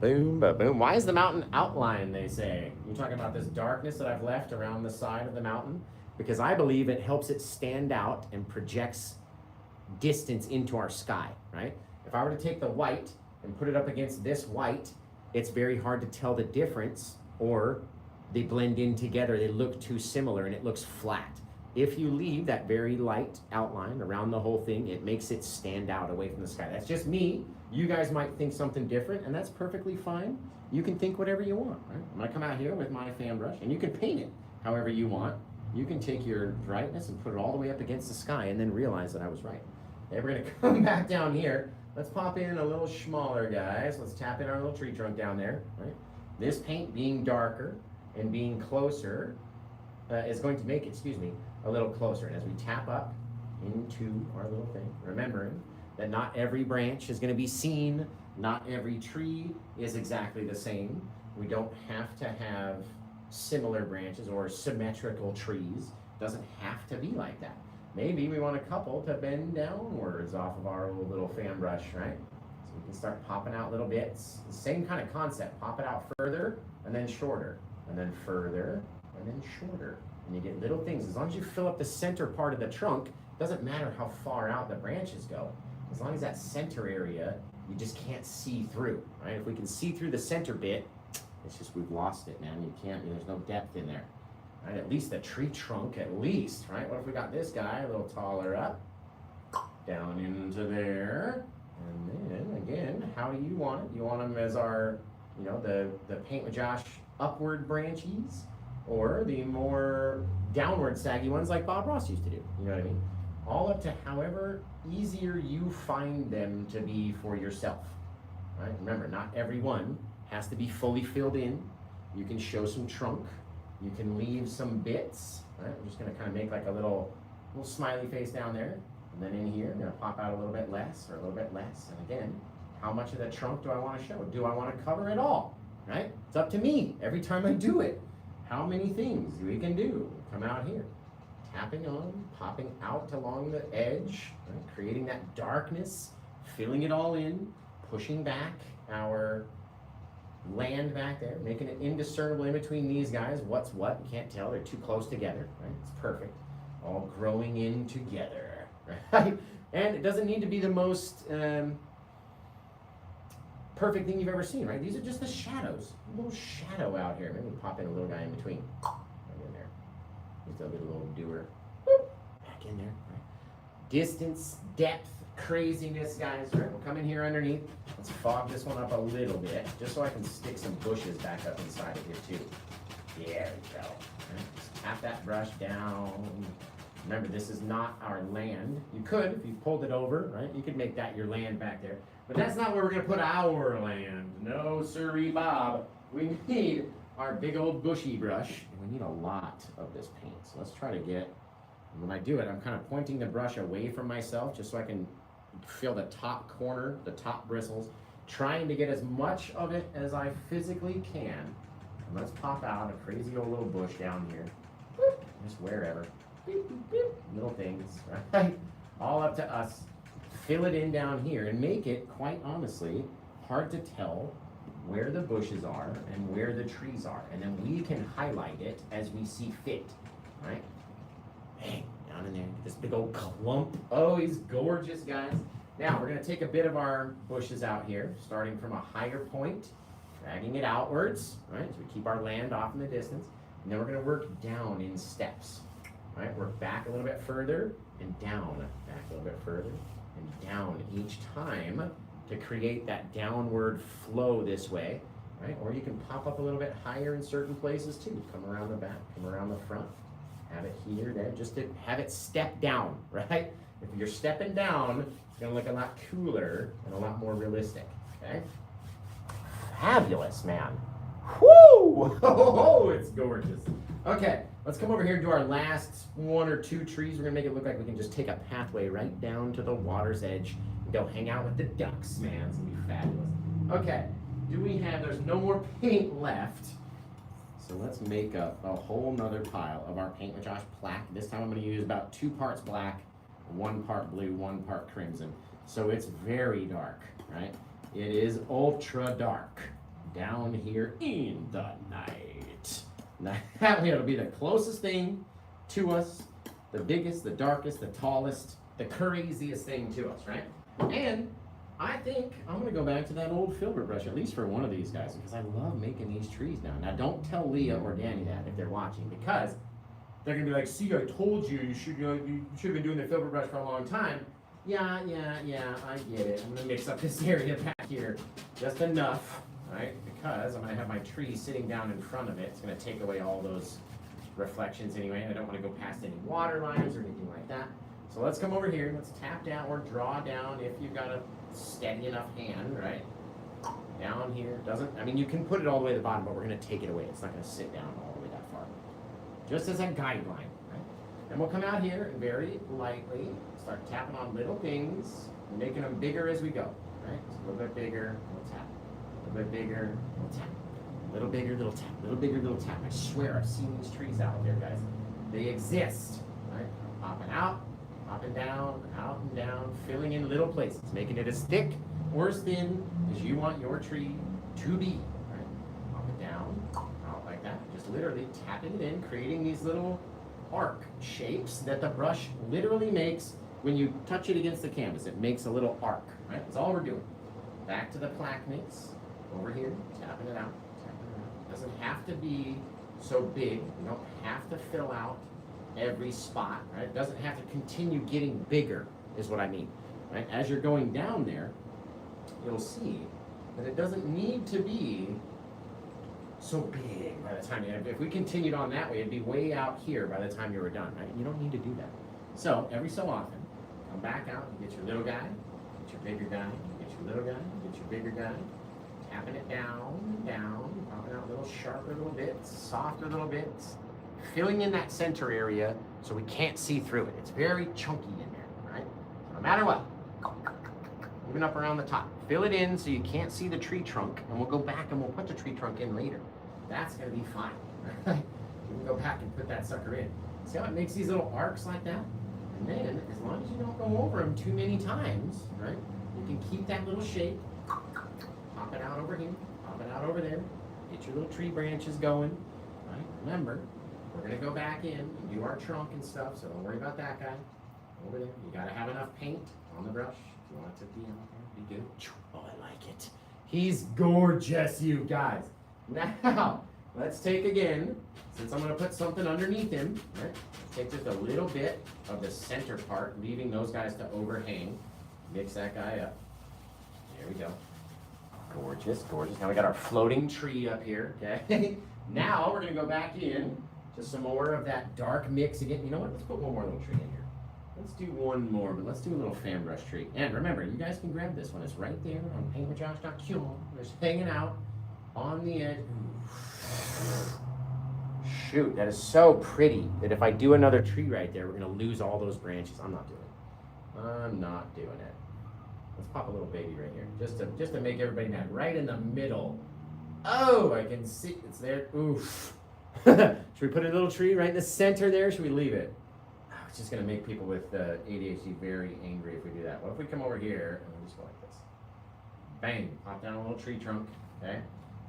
Boom, boom. Why is the mountain outline, they say? You're talking about this darkness that I've left around the side of the mountain? Because I believe it helps it stand out and projects distance into our sky, right? If I were to take the white and put it up against this white, it's very hard to tell the difference, or they blend in together. They look too similar and it looks flat. If you leave that very light outline around the whole thing, it makes it stand out away from the sky. That's just me. You guys might think something different, and that's perfectly fine. You can think whatever you want, right? I'm gonna come out here with my fan brush, and you can paint it however you want. You can take your brightness and put it all the way up against the sky and then realize that I was right. Okay, we're gonna come back down here. Let's pop in a little smaller, guys. Let's tap in our little tree trunk down there, right? This paint being darker and being closer is going to make it, a little closer. And as we tap up into our little thing, remembering that not every branch is going to be seen, not every tree is exactly the same. We don't have to have similar branches or symmetrical trees. It doesn't have to be like that. Maybe we want a couple to bend downwards off of our little fan brush, right? So we can start popping out little bits. The same kind of concept. Pop it out further and then shorter, and then further and then shorter. And you get little things. As long as you fill up the center part of the trunk, it doesn't matter how far out the branches go. As long as that center area, you just can't see through, right? If we can see through the center bit, it's just we've lost it, man. You can't, there's no depth in there, right? At least the tree trunk, at least, right? What if we got this guy a little taller up, down into there, and then again, how do you want it? You want them as our, the Paint with Josh upward branches, or the more downward saggy ones like Bob Ross used to do, you know what I mean? All up to however easier you find them to be for yourself, right? Remember, not every one has to be fully filled in. You can show some trunk, you can leave some bits, right? I'm just gonna kind of make like a little smiley face down there, and then in here, I'm gonna pop out a little bit less or a little bit less, and again, how much of the trunk do I wanna show? Do I wanna cover it all, right? It's up to me every time I do it. How many things we can do? Come out here, tapping on, popping out along the edge, right? Creating that darkness, filling it all in, pushing back our land back there, making it indiscernible in between these guys. What's what? You can't tell. They're too close together, right? It's perfect. All growing in together, right? And it doesn't need to be the most perfect thing you've ever seen, right? These are just the shadows. A little shadow out here. Maybe pop in a little guy in between. Right in there. Just a little doer. Boop. Back in there. Right? Distance, depth, craziness, guys. Right? We'll come in here underneath. Let's fog this one up a little bit, just so I can stick some bushes back up inside of here too. There we go. Right? Just tap that brush down. Remember, this is not our land. You could, if you pulled it over, right? You could make that your land back there. But that's not where we're gonna put our land. No, sirree, Bob. We need our big old bushy brush, and we need a lot of this paint. So let's try to get, when I do it, I'm kind of pointing the brush away from myself just so I can feel the top corner, the top bristles, trying to get as much of it as I physically can. And let's pop out a crazy old little bush down here. Boop, just wherever. Beep, beep, beep. Little things, right? All up to us. Fill it in down here and make it, quite honestly, hard to tell where the bushes are and where the trees are. And then we can highlight it as we see fit, right? Bang, down in there, this big old clump. Oh, he's gorgeous, guys. Now, we're gonna take a bit of our bushes out here, starting from a higher point, dragging it outwards, right? So we keep our land off in the distance. And then we're gonna work down in steps. right? Work back a little bit further and down, back a little bit further and down each time to create that downward flow this way, right? Or you can pop up a little bit higher in certain places too. Come around the back, come around the front, have it here, there, just to have it step down, right? If you're stepping down, it's gonna look a lot cooler and a lot more realistic, okay? Fabulous, man. Woo! Oh, it's gorgeous. Okay, let's come over here and do our last 1 or 2 trees. We're gonna make it look like we can just take a pathway right down to the water's edge and go hang out with the ducks, man. It's gonna be fabulous. Okay, there's no more paint left. So let's make up a whole nother pile of our Paint with Josh plaque. This time I'm gonna use about 2 parts black, 1 part blue, 1 part crimson. So it's very dark, right? It is ultra dark down here in the night. Now, it'll be the closest thing to us, the biggest, the darkest, the tallest, the craziest thing to us, right? And I think I'm gonna go back to that old filbert brush, at least for one of these guys, because I love making these trees now. Now, don't tell Leah or Danny that if they're watching, because they're gonna be like, see, I told you, you should have been doing the filbert brush for a long time. Yeah, I get it. I'm gonna mix up this area back here just enough, right? Because I'm gonna have my tree sitting down in front of it. It's gonna take away all those reflections anyway. I don't wanna go past any water lines or anything like that. So let's come over here, let's tap down or draw down if you've got a steady enough hand, right? Down here, you can put it all the way to the bottom, but we're gonna take it away. It's not gonna sit down all the way that far. Just as a guideline, right? Then we'll come out here and very lightly start tapping on little things, making them bigger as we go, right? So a little bit bigger, little tap. A little bit bigger, little tap. A little bigger, little tap. A little bigger, little tap. I swear I've seen these trees out there, guys. They exist, right? Popping out, popping down, out and down, filling in little places, making it as thick or as thin as you want your tree to be, right? Pop it down, out like that. Just literally tapping it in, creating these little arc shapes that the brush literally makes when you touch it against the canvas. It makes a little arc, right? That's all we're doing. Back to the plaque mix, over here, tapping it out, tapping it out. Doesn't have to be so big. You don't have to fill out every spot, right? It doesn't have to continue getting bigger, is what I mean, right? As you're going down there, you'll see that it doesn't need to be so big by the time if we continued on that way, it'd be way out here by the time you were done, right? You don't need to do that. So every so often, come back out, you get your little guy, get your bigger guy, get your little guy, get your bigger guy, tapping it down, down, popping out little sharper little bits, softer little bits, filling in that center area so we can't see through it. It's very chunky in there, right? So no matter what, even up around the top, fill it in so you can't see the tree trunk, and we'll go back and we'll put the tree trunk in later. That's gonna be fine, right? We can go back and put that sucker in. See how it makes these little arcs like that? And then, as long as you don't go over them too many times, right? You can keep that little shape, pop it out over here, pop it out over there, get your little tree branches going, right? Remember, we're gonna go back in and do our trunk and stuff, so don't worry about that guy. Over there, you gotta have enough paint on the brush. If you want it to be out there, be good. Oh, I like it. He's gorgeous, you guys. Now, let's take again, since I'm gonna put something underneath him, right? Take just a little bit of the center part, leaving those guys to overhang. Mix that guy up. There we go. Gorgeous, gorgeous. Now we got our floating tree up here, okay? Now we're gonna go back in to some more of that dark mix again. You know what? Let's put one more little tree in here. Let's do one more, but let's do a little fan brush tree. And remember, you guys can grab this one. It's right there on paintwithjosh.com. It's hanging out on the edge. Shoot, that is so pretty that if I do another tree right there, we're gonna lose all those branches. I'm not doing it. I'm not doing it. Let's pop a little baby right here, just to make everybody mad. Right in the middle. Oh, I can see it's there. Oof. Should we put a little tree right in the center there? Should we leave it? Oh, it's just gonna make people with ADHD very angry if we do that. What if we come over here and we just go like this? Bang, pop down a little tree trunk, okay?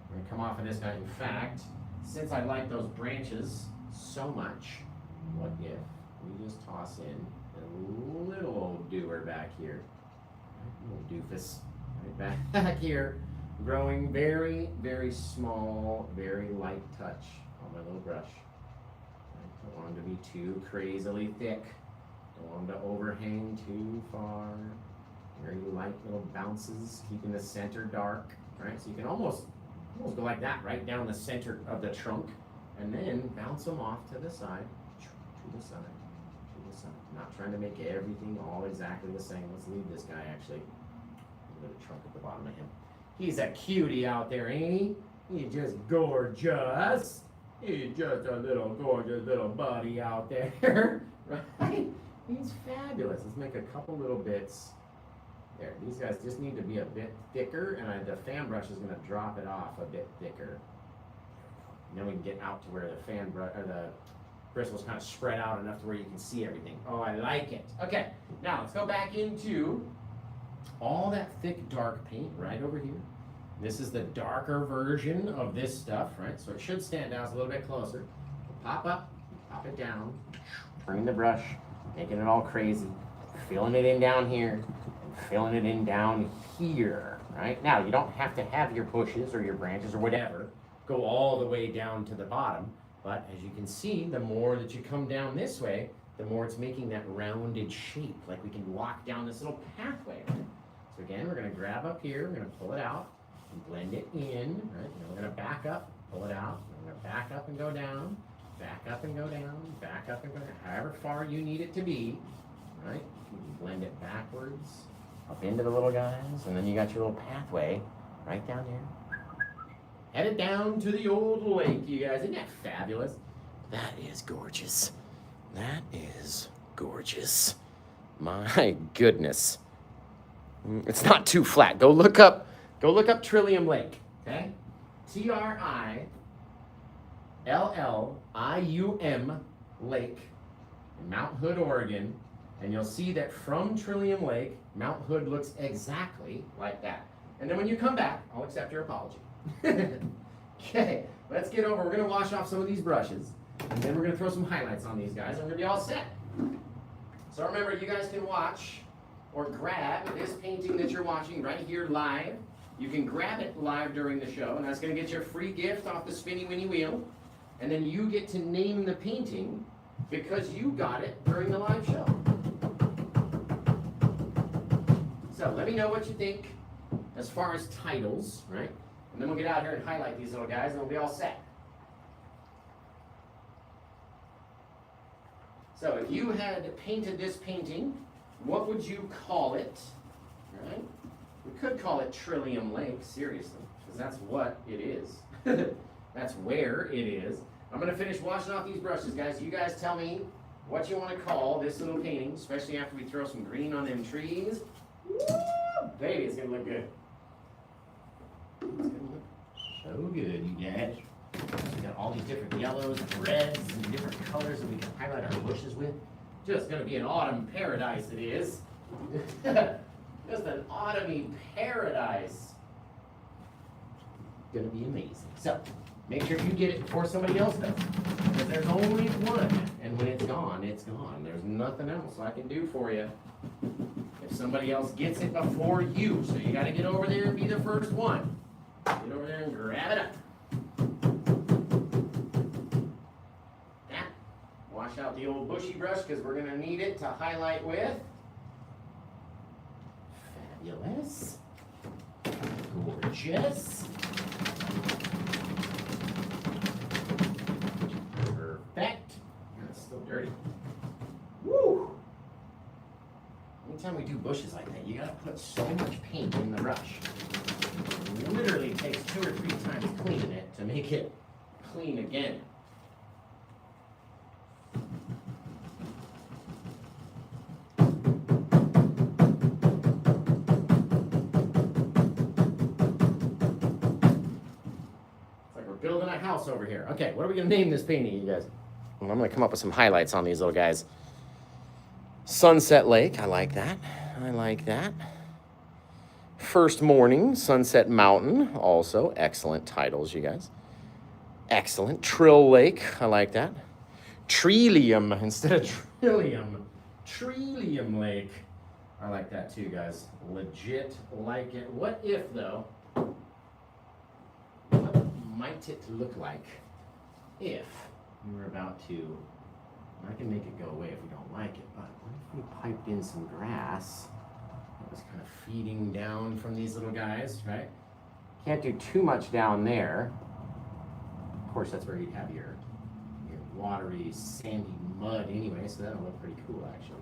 We're gonna come off of this guy. In fact, since I like those branches so much, what if we just toss in a little old doer back here? Little doofus right back here, growing very, very small, very light touch on my little brush. Don't want them to be too crazily thick. Don't want them to overhang too far. Very light little bounces, keeping the center dark, right? So you can almost go like that, right down the center of the trunk, and then bounce them off to the side, to the side, to the side. Not trying to make everything all exactly the same. Let's leave this guy actually. A little trunk at the bottom of him. He's a cutie out there, ain't he? He's just gorgeous. He's just a little gorgeous little buddy out there, right? He's fabulous. Let's make a couple little bits. There, these guys just need to be a bit thicker, and the fan brush is going to drop it off a bit thicker. And then we can get out to where the fan brush or the bristles kind of spread out enough to where you can see everything. Oh, I like it. Okay, now let's go back into all that thick dark paint right over here. This is the darker version of this stuff, right? So it should stand out a little bit closer. Pop up, pop it down, turning the brush, making it all crazy, filling it in down here, and filling it in down here, right? Now, you don't have to have your bushes or your branches or whatever go all the way down to the bottom, but as you can see, the more that you come down this way, the more it's making that rounded shape, like we can walk down this little pathway, right? So again, we're going to grab up here, we're going to pull it out, and blend it in, right? And we're going to back up, pull it out, we're going to back up and go down, back up and go down, back up and go down, however far you need it to be, right? You can blend it backwards, up into the little guys, and then you got your little pathway right down here. Headed down to the old lake, you guys. Isn't that fabulous? That is gorgeous. That is gorgeous. My goodness. It's not too flat. Go look up Trillium Lake, okay? Trillium Lake in Mount Hood, Oregon. And you'll see that from Trillium Lake, Mount Hood looks exactly like that. And then when you come back, I'll accept your apology. Okay, let's get over. We're going to wash off some of these brushes. And then we're going to throw some highlights on these guys. And we're going to be all set. So remember, you guys can watch or grab this painting that you're watching right here live. You can grab it live during the show, and that's going to get you a free gift off the Spinny Winnie Wheel. And then you get to name the painting because you got it during the live show. So let me know what you think as far as titles, right? And then we'll get out here and highlight these little guys, and we'll be all set. So if you had painted this painting, what would you call it? Right? We could call it Trillium Lake, seriously, because that's what it is. That's where it is. I'm going to finish washing off these brushes, guys. You guys tell me what you want to call this little painting, especially after we throw some green on them trees. Woo! Baby, it's going to look good. It's going to look so good, you guys. We got all these different yellows and reds and different colors that we can highlight our bushes with. Just going to be an autumn paradise, it is. Just an autumny paradise. Going to be amazing. So, make sure you get it before somebody else does. Because there's only one, and when it's gone, it's gone. There's nothing else I can do for you if somebody else gets it before you. So you got to get over there and be the first one. Get over there and grab it up. Now, wash out the old bushy brush because we're going to need it to highlight with. Fabulous. Gorgeous. Perfect. It's still dirty. Woo! Anytime we do bushes like that, you gotta put so much paint in the brush. It literally takes 2 or 3 times cleaning it to make it clean again. Building a house over here. Okay, what are we going to name this painting, you guys? Well, I'm going to come up with some highlights on these little guys. Sunset Lake, I like that. I like that. First Morning, Sunset Mountain, also excellent titles, you guys. Excellent. Trill Lake, I like that. Trillium instead of Trillium. Trillium Lake. I like that too, guys. Legit like it. What if, though? What might it look like if we were about to I can make it go away if we don't like it, but what if we piped in some grass that was kind of feeding down from these little guys, right? Can't do too much down there. Of course, that's where you'd have your watery, sandy mud anyway, so that'll look pretty cool, actually.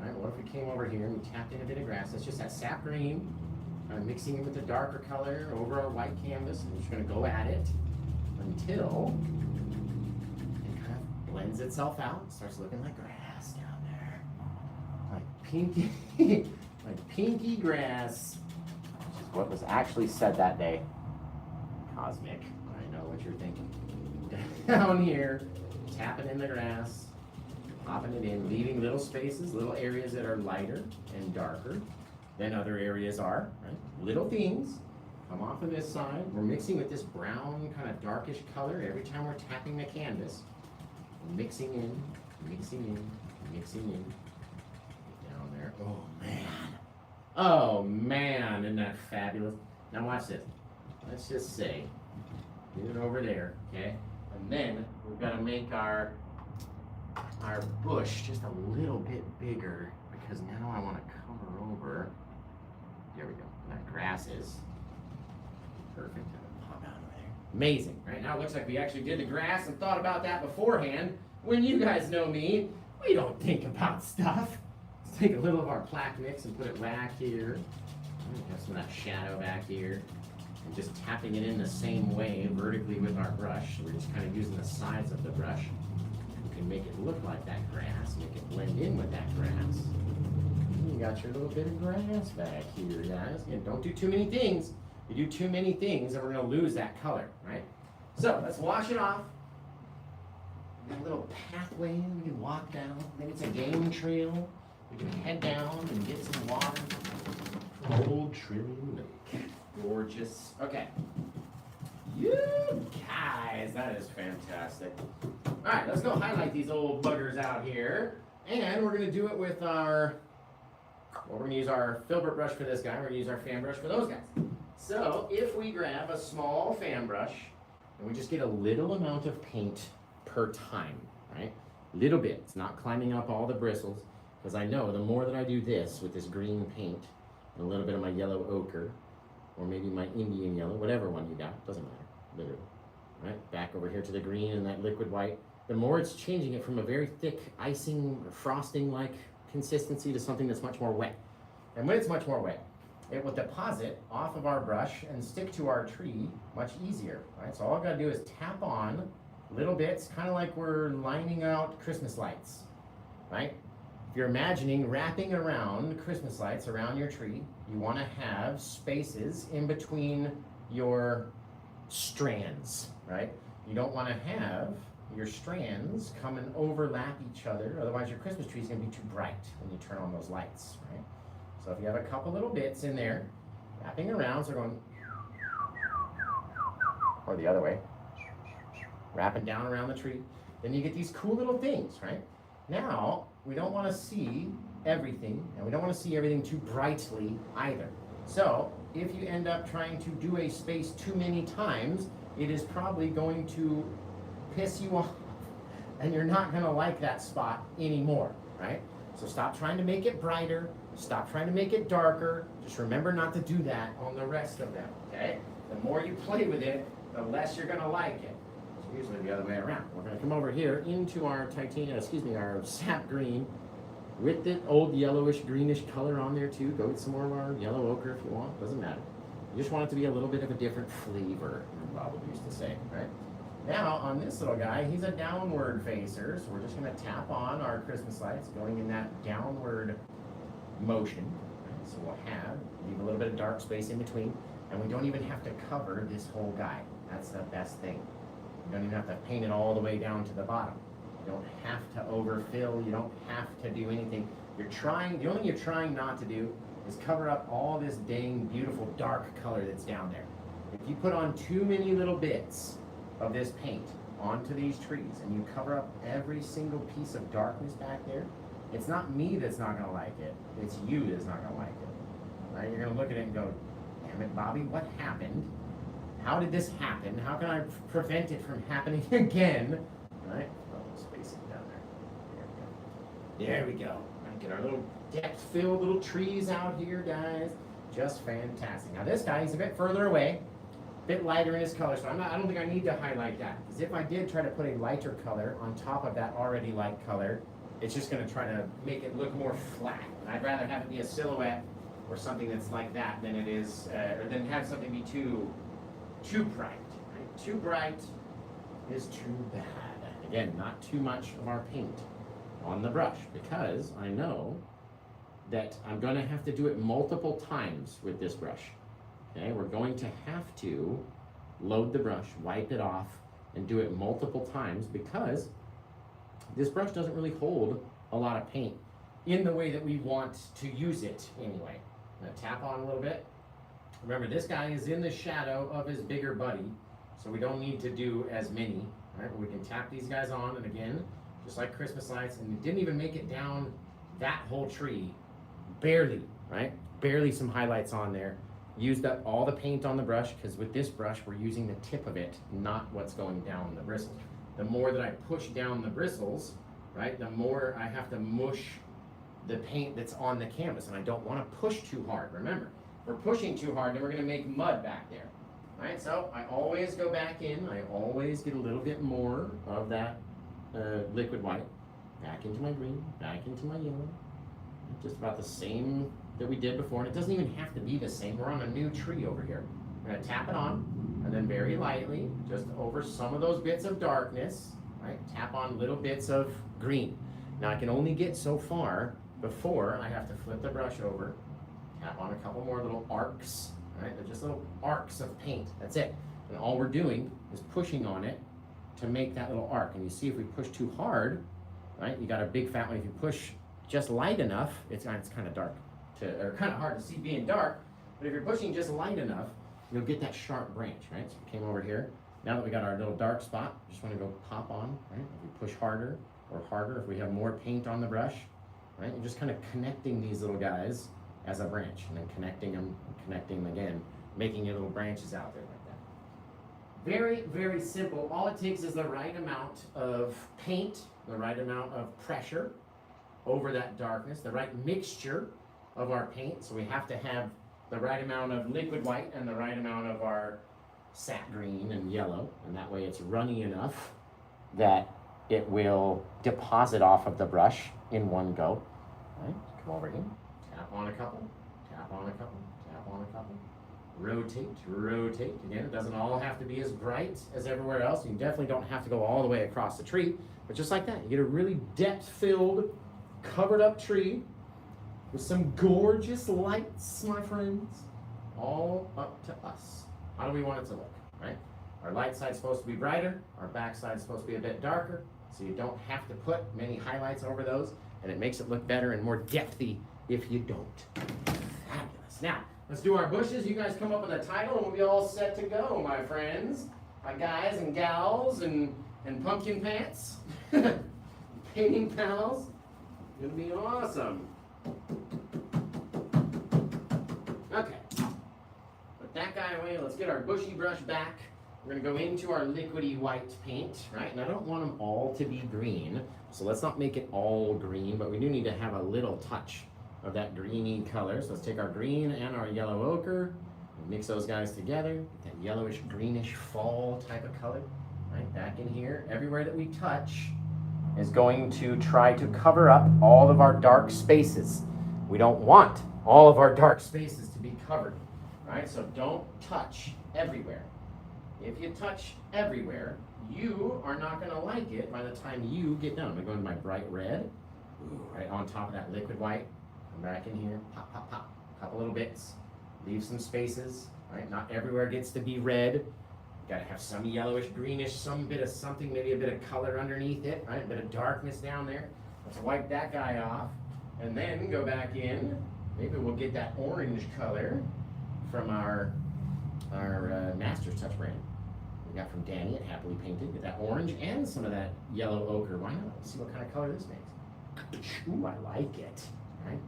All right, what if we came over here and we tapped in a bit of grass? That's just that sap green, mixing it with the darker color over our white canvas. And we're just gonna go at it until it kind of blends itself out, starts looking like grass down there. Like pinky, like pinky grass, which is what was actually said that day. Cosmic, I know what you're thinking. Down here, tapping in the grass, popping it in, leaving little spaces, little areas that are lighter and darker than other areas are, right? Little things come off of this side. We're mixing with this brown kind of darkish color every time we're tapping the canvas. We're mixing in, mixing in, mixing in. Down there. Oh man. Oh man, isn't that fabulous? Now watch this. Let's just say, get it over there, okay? And then we're gonna make our bush just a little bit bigger because now I want to cover over. There we go. That grass is perfect. Pop out over there. Amazing. Right now it looks like we actually did the grass and thought about that beforehand. When you guys know me, we don't think about stuff. Let's take a little of our plaque mix and put it back here. Have some of that shadow back here. And just tapping it in the same way vertically with our brush. We're just kind of using the sides of the brush. We can make it look like that grass, make it blend in with that grass. You got your little bit of grass back here, guys. And don't do too many things. You do too many things and we're gonna lose that color, right? So let's wash it off. We got a little pathway we can walk down. Maybe it's a game trail. We can head down and get some water. Old Trillium Lake. Gorgeous. Okay. You guys, that is fantastic. All right, let's go highlight these old buggers out here. And we're gonna do it with our, well, we're gonna use our filbert brush for this guy. We're gonna use our fan brush for those guys. So if we grab a small fan brush and we just get a little amount of paint per time, right? Little bit, it's not climbing up all the bristles, because I know the more that I do this with this green paint and a little bit of my yellow ochre, or maybe my Indian yellow, whatever one you got, doesn't matter, literally. Right, back over here to the green and that liquid white. The more it's changing it from a very thick icing or frosting-like consistency to something that's much more wet. And when it's much more wet, it will deposit off of our brush and stick to our tree much easier, right? So all I've got to do is tap on little bits, kind of like we're lining out Christmas lights, right? If you're imagining wrapping around Christmas lights around your tree, you want to have spaces in between your strands, right? You don't want to have your strands come and overlap each other, otherwise your Christmas tree is going to be too bright when you turn on those lights, right? So if you have a couple little bits in there, wrapping around, so going, or the other way, wrapping down around the tree, then you get these cool little things, right? Now, we don't want to see everything, and we don't want to see everything too brightly either. So, if you end up trying to do a space too many times, it is probably going to piss you off, and you're not going to like that spot anymore, right? So stop trying to make it brighter, stop trying to make it darker, just remember not to do that on the rest of them, okay? The more you play with it, the less you're going to like it. Usually the other way around. We're going to come over here into our our sap green with the old yellowish greenish color on there too. Go get some more of our yellow ochre if you want, doesn't matter. You just want it to be a little bit of a different flavor, Bob used to say, right? Now on this little guy, he's a downward facer, so we're just going to tap on our Christmas lights going in that downward motion. Right? So we'll leave a little bit of dark space in between, and we don't even have to cover this whole guy. That's the best thing. You don't even have to paint it all the way down to the bottom. You don't have to overfill. You don't have to do anything. The only thing you're trying not to do is cover up all this dang beautiful dark color that's down there. If you put on too many little bits of this paint onto these trees and you cover up every single piece of darkness back there, it's not me that's not gonna like it. It's you that's not gonna like it. Right? You're gonna look at it and go, damn it, Bobby, what happened? How did this happen? How can I prevent it from happening again? Right? Oh, spacing down there. There we go. Get our little depth-filled little trees out here, guys. Just fantastic. Now this guy, he's a bit further away, a bit lighter in his color, so I don't think I need to highlight that. Because if I did try to put a lighter color on top of that already light color, it's just going to try to make it look more flat. And I'd rather have it be a silhouette or something that's like that than it is, or than have something be too bright. Right? Too bright is too bad. Again, not too much of our paint on the brush, because I know that I'm going to have to do it multiple times with this brush. Okay, we're going to have to load the brush, wipe it off, and do it multiple times, because this brush doesn't really hold a lot of paint in the way that we want to use it anyway. I'm going to tap on a little bit. Remember, this guy is in the shadow of his bigger buddy, so we don't need to do as many. Right? But we can tap these guys on, and again, just like Christmas lights, and it didn't even make it down that whole tree. Barely, right? Barely some highlights on there. Used up all the paint on the brush, because with this brush, we're using the tip of it, not what's going down the bristles. The more that I push down the bristles, right, the more I have to mush the paint that's on the canvas, and I don't want to push too hard. Remember, if we're pushing too hard, then we're going to make mud back there. Right, so I always go back in, I always get a little bit more of that liquid white, back into my green, back into my yellow, just about the same that we did before, and it doesn't even have to be the same. We're on a new tree over here. We're going to tap it on, and then very lightly, just over some of those bits of darkness, right, tap on little bits of green. Now I can only get so far before I have to flip the brush over, tap on a couple more little arcs. Right? They're just little arcs of paint. That's it. And all we're doing is pushing on it to make that little arc. And you see, if we push too hard, right, you got a big fat one. If you push just light enough, it's kind of dark, or kind of hard to see being dark. But if you're pushing just light enough, you'll get that sharp branch, right? So we came over here. Now that we got our little dark spot, just want to go pop on, right? If we push harder or harder, if we have more paint on the brush, right? You're just kind of connecting these little guys as a branch, and then connecting them again, making your little branches out there like that. Very, very simple. All it takes is the right amount of paint, the right amount of pressure over that darkness, the right mixture of our paint. So we have to have the right amount of liquid white and the right amount of our sap green and yellow, and that way it's runny enough that it will deposit off of the brush in one go. Right? Come over here. Tap on a couple, tap on a couple, tap on a couple. Rotate, rotate. Again, it doesn't all have to be as bright as everywhere else. You definitely don't have to go all the way across the tree, but just like that, you get a really depth-filled, covered up tree with some gorgeous lights, my friends. All up to us. How do we want it to look, right? Our light side's supposed to be brighter, our back side's supposed to be a bit darker, so you don't have to put many highlights over those, and it makes it look better and more depthy if you don't. Fabulous. Now, let's do our bushes. You guys come up with a title and we'll be all set to go, my friends. My guys and gals and pumpkin pants. Painting pals. It'll be awesome. Okay. Put that guy away. Let's get our bushy brush back. We're going to go into our liquidy white paint, right? And I don't want them all to be green, so let's not make it all green, but we do need to have a little touch of that greeny color. So let's take our green and our yellow ochre and mix those guys together. That yellowish, greenish fall type of color, right? Back in here. Everywhere that we touch is going to try to cover up all of our dark spaces. We don't want all of our dark spaces to be covered, right? So don't touch everywhere. If you touch everywhere, you are not going to like it by the time you get done. I'm going to go into my bright red, right on top of that liquid white. Come back in here, pop, pop, pop, a couple little bits. Leave some spaces, right? Not everywhere gets to be red. You got to have some yellowish, greenish, some bit of something, maybe a bit of color underneath it, right? A bit of darkness down there. Let's wipe that guy off, and then go back in. Maybe we'll get that orange color from our Master's Touch brand. We got from Danny at Happily Painted. Get that orange and some of that yellow ochre. Why not? Let's see what kind of color this makes. Ooh, I like it. Right?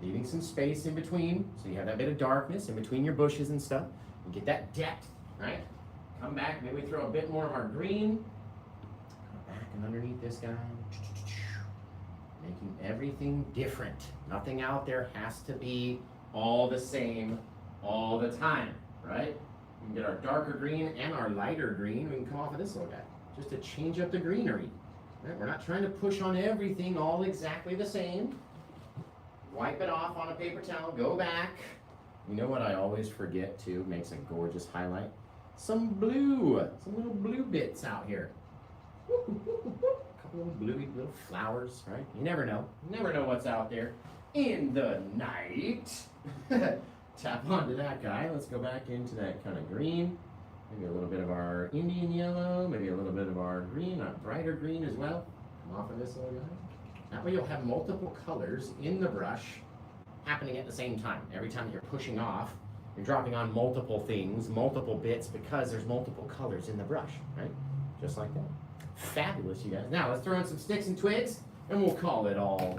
Leaving some space in between, so you have that bit of darkness in between your bushes and stuff. And get that depth, right? Come back, maybe throw a bit more of our green. Come back and underneath this guy. Making everything different. Nothing out there has to be all the same all the time, right? We can get our darker green and our lighter green. We can come off of this little guy just to change up the greenery. Right? We're not trying to push on everything all exactly the same. Wipe it off on a paper towel, go back. You know what I always forget too, makes a gorgeous highlight? Some blue, some little blue bits out here. A couple little bluey little flowers, right? You never know. You never know what's out there in the night. Tap onto that guy. Let's go back into that kind of green. Maybe a little bit of our Indian yellow, maybe a little bit of our green, a brighter green as well. Come off of this little guy. That way you'll have multiple colors in the brush happening at the same time. Every time that you're pushing off, you're dropping on multiple things, multiple bits, because there's multiple colors in the brush, right? Just like that. Fabulous, you guys. Now let's throw in some sticks and twigs, and we'll call it all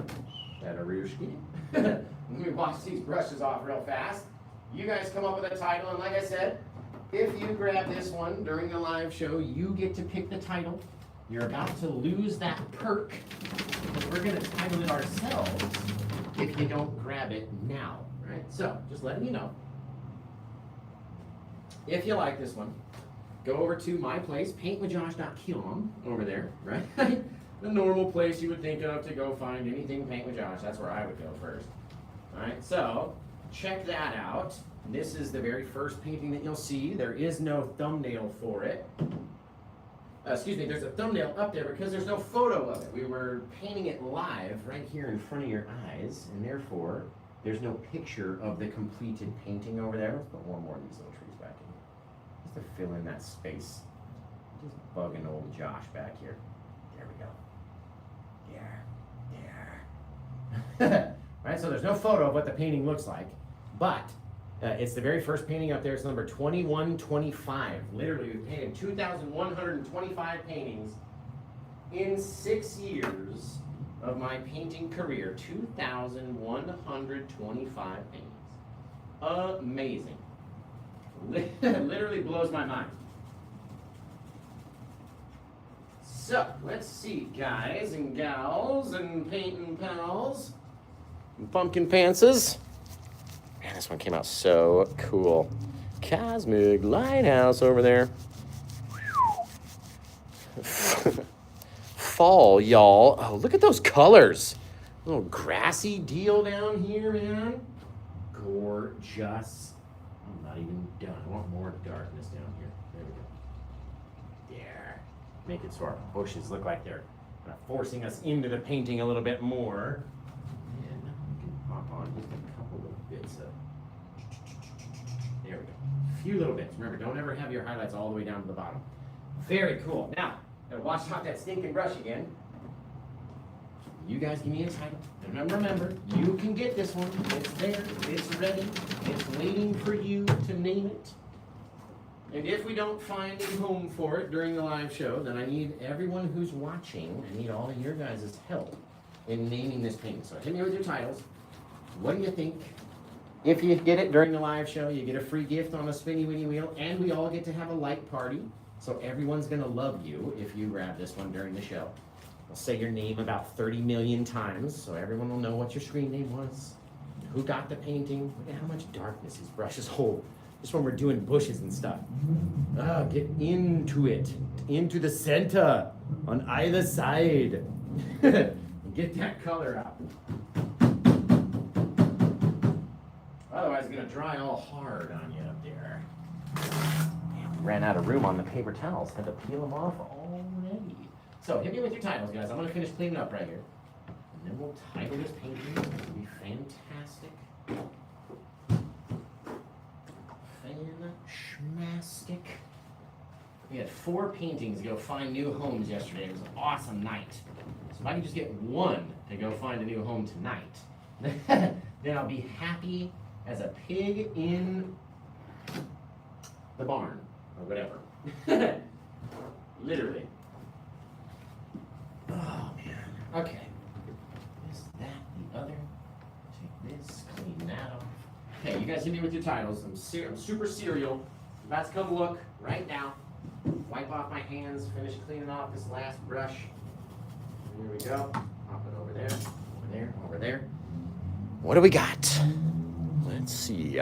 Betarushki. Let me wash these brushes off real fast. You guys come up with a title, and like I said, if you grab this one during the live show, you get to pick the title. You're about to lose that perk, because we're going to title it ourselves if you don't grab it now, right? So, just letting you know. If you like this one, go over to my place, paintwithjosh.com, over there, right? The normal place you would think of to go find anything Paint with Josh. That's where I would go first. All right, so check that out. This is the very first painting that you'll see. There is no thumbnail for it. Excuse me, there's a thumbnail up there because there's no photo of it. We were painting it live right here in front of your eyes, and therefore there's no picture of the completed painting over there. Let's put one more of these little trees back in here, just to fill in that space. Just bugging old Josh back here. There we go. There. Right, so there's no photo of what the painting looks like, but it's the very first painting up there. It's number 2125. Literally, we've painted 2,125 paintings in 6 years of my painting career. 2,125 paintings. Amazing. Literally blows my mind. So, let's see, guys and gals and painting pals and pumpkin pantses. Man, this one came out so cool. Cosmic Lighthouse over there. Fall, y'all. Oh, look at those colors. A little grassy deal down here, man. Gorgeous. I'm not even done. I want more darkness down here. There we go. There. Make it so our bushes look like they're forcing us into the painting a little bit more. And we can pop on just a couple of bits of. There we go. A few little bits. Remember, don't ever have your highlights all the way down to the bottom. Very cool. Now, gotta wash out that stinking brush again. You guys give me a title. And remember, you can get this one. It's there. It's ready. It's waiting for you to name it. And if we don't find a home for it during the live show, then I need everyone who's watching, I need all of your guys' help in naming this painting. So hit me with your titles. What do you think? If you get it during the live show, you get a free gift on a spinny winny wheel, and we all get to have a like party. So everyone's gonna love you if you grab this one during the show. I'll say your name about 30 million times, so everyone will know what your screen name was, who got the painting. Look at how much darkness these brushes hold. Just when we're doing bushes and stuff. Get into it. Into the center. On either side. Get that color out. Otherwise it's gonna dry all hard on you up there. Man, we ran out of room on the paper towels. Had to peel them off already. So hit me with your titles, guys. I'm gonna finish cleaning up right here. And then we'll title this painting. It'll be fantastic. Schmastic. We had 4 paintings to go find new homes yesterday. It was an awesome night. So if I can just get one to go find a new home tonight, then I'll be happy as a pig in the barn or whatever. Literally. Oh man. Okay. This, that, the other. Take this, clean that off. Okay, you guys hit me with your titles. I'm super serial. About to come look right now. Wipe off my hands, finish cleaning off this last brush. Here we go. Pop it over there, over there, over there. What do we got? Let's see.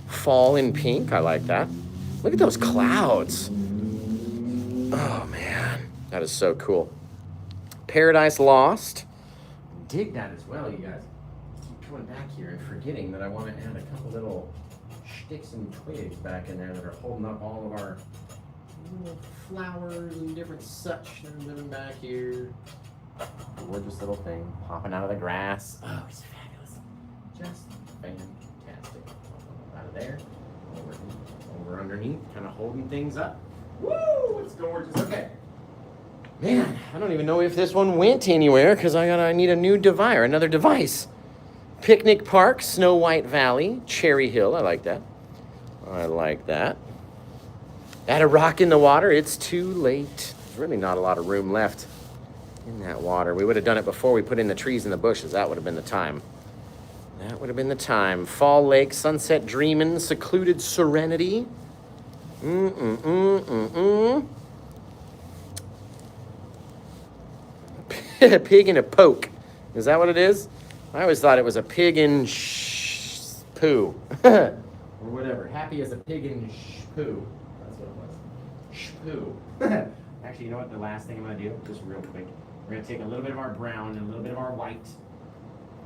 Fall in pink. I like that. Look at those clouds. Oh, man. That is so cool. Paradise Lost. Dig that as well, you guys. Keep coming back here and forgetting that I want to add a couple little sticks and twigs back in there that are holding up all of our little flowers and different such that are living back here. Gorgeous little thing popping out of the grass. Oh, it's fabulous. Just fantastic. Out of there. Over underneath, kind of holding things up. Woo! It's gorgeous. Okay. Man, I don't even know if this one went anywhere because I need a new device, another device. Picnic Park, Snow White Valley, Cherry Hill. I like that. I like that. Add a rock in the water. It's too late. There's really not a lot of room left in that water. We would have done it before we put in the trees and the bushes. That would have been the time. That would have been the time. Fall Lake, Sunset Dreamin', Secluded Serenity. A pig in a poke. Is that what it is? I always thought it was a pig in poo. Or whatever. Happy as a pig in poo. That's what it was. Poo. Actually, you know what? The last thing I'm going to do, just real quick, we're going to take a little bit of our brown and a little bit of our white.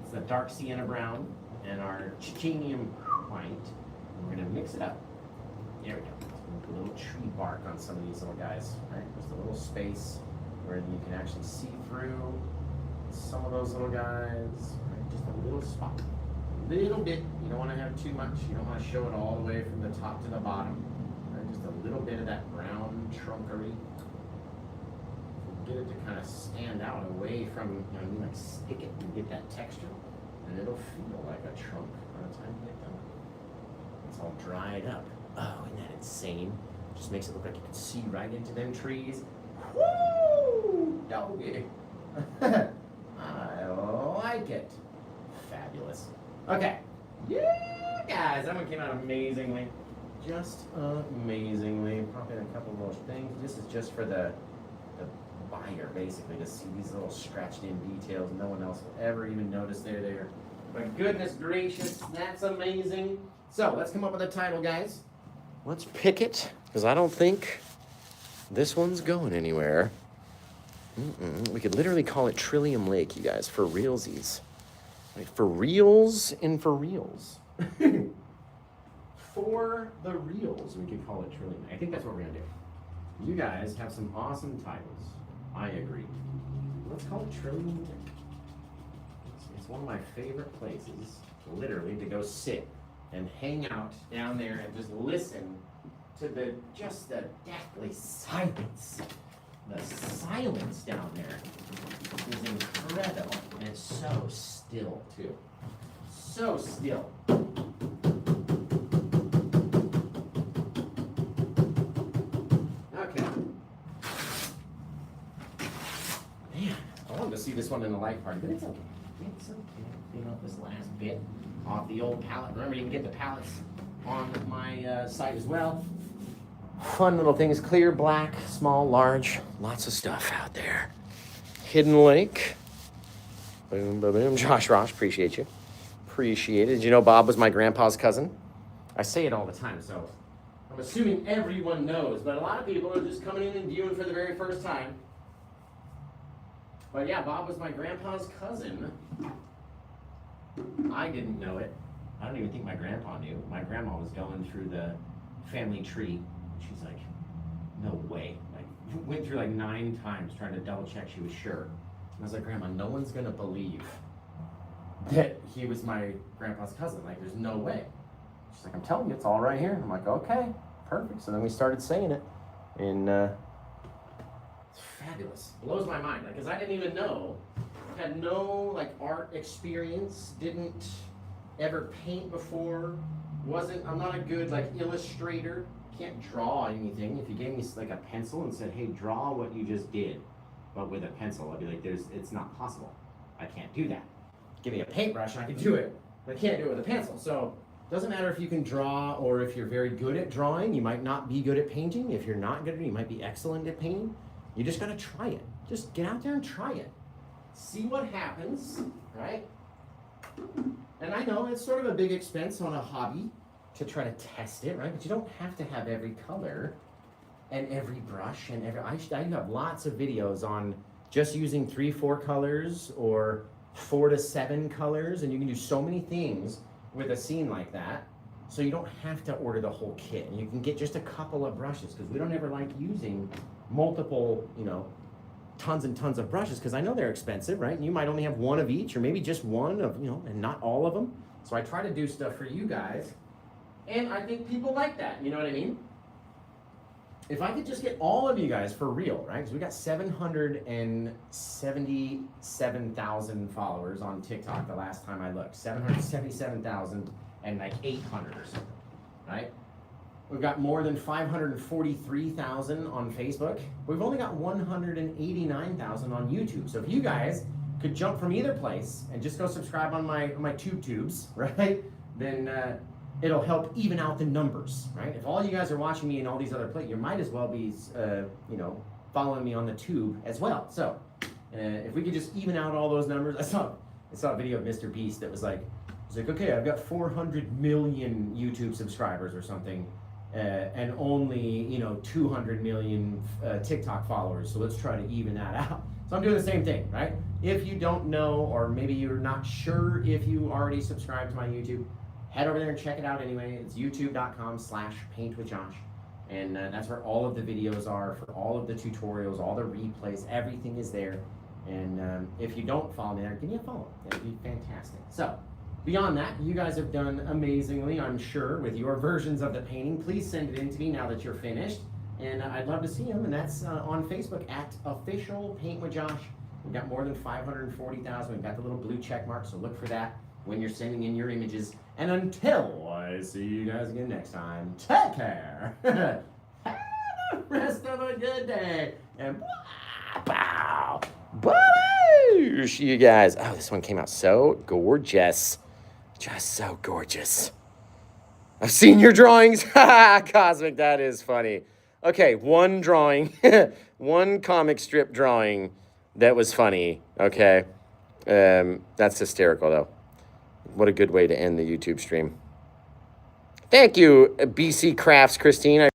It's the dark sienna brown and our titanium white. And we're going to mix it up. There we go. Put a little tree bark on some of these little guys. Right? Just a little space where you can actually see through some of those little guys. Right? Just a little spot. A little bit. You don't want to have too much. You don't want to show it all the way from the top to the bottom. Right? Just a little bit of that brown trunkery. Get it to kind of stand out away from, you like stick it and get that texture, and it'll feel like a trunk by the time you get done. It's all dried up. Oh, isn't that insane? Just makes it look like you can see right into them trees. Woo! Doggy. I like it. Fabulous. Okay. Yeah, guys, that one came out amazingly. Just amazingly. Popping a couple more things. This is just for the buyer, basically, to see these little scratched in details. No one else will ever even notice they're there. But goodness gracious, that's amazing. So let's come up with a title, guys. Let's pick it, because I don't think this one's going anywhere. We could literally call it Trillium Lake, you guys, for realsies. Like for reals and for reals. For the reals, we could call it Trillium Lake. I think that's what we're going to do. You guys have some awesome titles. I agree. Let's call it Trillium Lake. It's one of my favorite places, literally, to go sit and hang out down there and just listen to the deathly silence. The silence down there is incredible, and it's so still, too. So still. Okay. Man, I wanted to see this one in the light party, but it's okay. It's okay. Clean up this last bit off the old palette. Remember, you can get the palettes on my site as well. Fun little things, clear, black, small, large, lots of stuff out there. Hidden Lake. Boom, boom, boom. Josh Rosh, appreciate you. Appreciate it. Did you know Bob was my grandpa's cousin? I say it all the time, so I'm assuming everyone knows, but a lot of people are just coming in and viewing for the very first time. But yeah, Bob was my grandpa's cousin. I didn't know it. I don't even think my grandpa knew. My grandma was going through the family tree. She's like, no way. Like, went through like 9 times trying to double check she was sure. And I was like, Grandma, no one's gonna believe that he was my grandpa's cousin. Like, there's no way. She's like, I'm telling you, it's all right here. I'm like, okay, perfect. So then we started saying it, and it's fabulous. Blows my mind, because I didn't even know. Had no like art experience. Didn't ever paint before. I'm not a good like illustrator. Can't draw anything. If you gave me like a pencil and said, hey, draw what you just did, but with a pencil, I'd be like, it's not possible. I can't do that. Give me a paintbrush and I can do it, but I can't do it with a pencil. So it doesn't matter if you can draw or if you're very good at drawing. You might not be good at painting. If you're not good at it, you might be excellent at painting. You just gotta try it. Just get out there and try it. see what happens, right? And I know it's sort of a big expense on a hobby to try to test it, right? But you don't have to have every color and every brush and every, I have lots of videos on just using 3-4 colors or 4 to 7 colors, and you can do so many things with a scene like that. So you don't have to order the whole kit, and you can get just a couple of brushes, because we don't ever like using multiple, you know, tons and tons of brushes, because I know they're expensive, right? And you might only have one of each, or maybe just one of, you know, and not all of them. So I try to do stuff for you guys, and I think people like that, you know what I mean? If I could just get all of you guys for real, right? Because we got 777,000 followers on TikTok the last time I looked. 777,000 and like 800 or something, right? We've got more than 543,000 on Facebook. We've only got 189,000 on YouTube. So if you guys could jump from either place and just go subscribe on my tubes, right? Then it'll help even out the numbers, right? If all you guys are watching me in all these other places, you might as well be, you know, following me on the tube as well. So if we could just even out all those numbers, I saw a video of Mr. Beast that was like, it's like, okay, I've got 400 million YouTube subscribers or something, and only, you know, 200 million TikTok followers. So let's try to even that out. So I'm doing the same thing, right? If you don't know, or maybe you're not sure if you already subscribed to my YouTube, head over there and check it out anyway. It's youtube.com/paintwithjosh. And that's where all of the videos are for all of the tutorials, all the replays, everything is there. And if you don't follow me there, give me a follow. That'd be fantastic. So, beyond that, you guys have done amazingly, I'm sure, with your versions of the painting. Please send it in to me now that you're finished. And I'd love to see them. And that's on Facebook at Official Paint with Josh. We've got more than 540,000. We've got the little blue check mark, so look for that when you're sending in your images. And until I see you guys again next time, take care. Have the rest of a good day. And bow. Boosh, you guys. Oh, this one came out so gorgeous. Just so gorgeous. I've seen your drawings. Cosmic, that is funny. Okay, one drawing, one comic strip drawing that was funny. Okay, that's hysterical, though. What a good way to end the YouTube stream. Thank you, BC Crafts, Christine.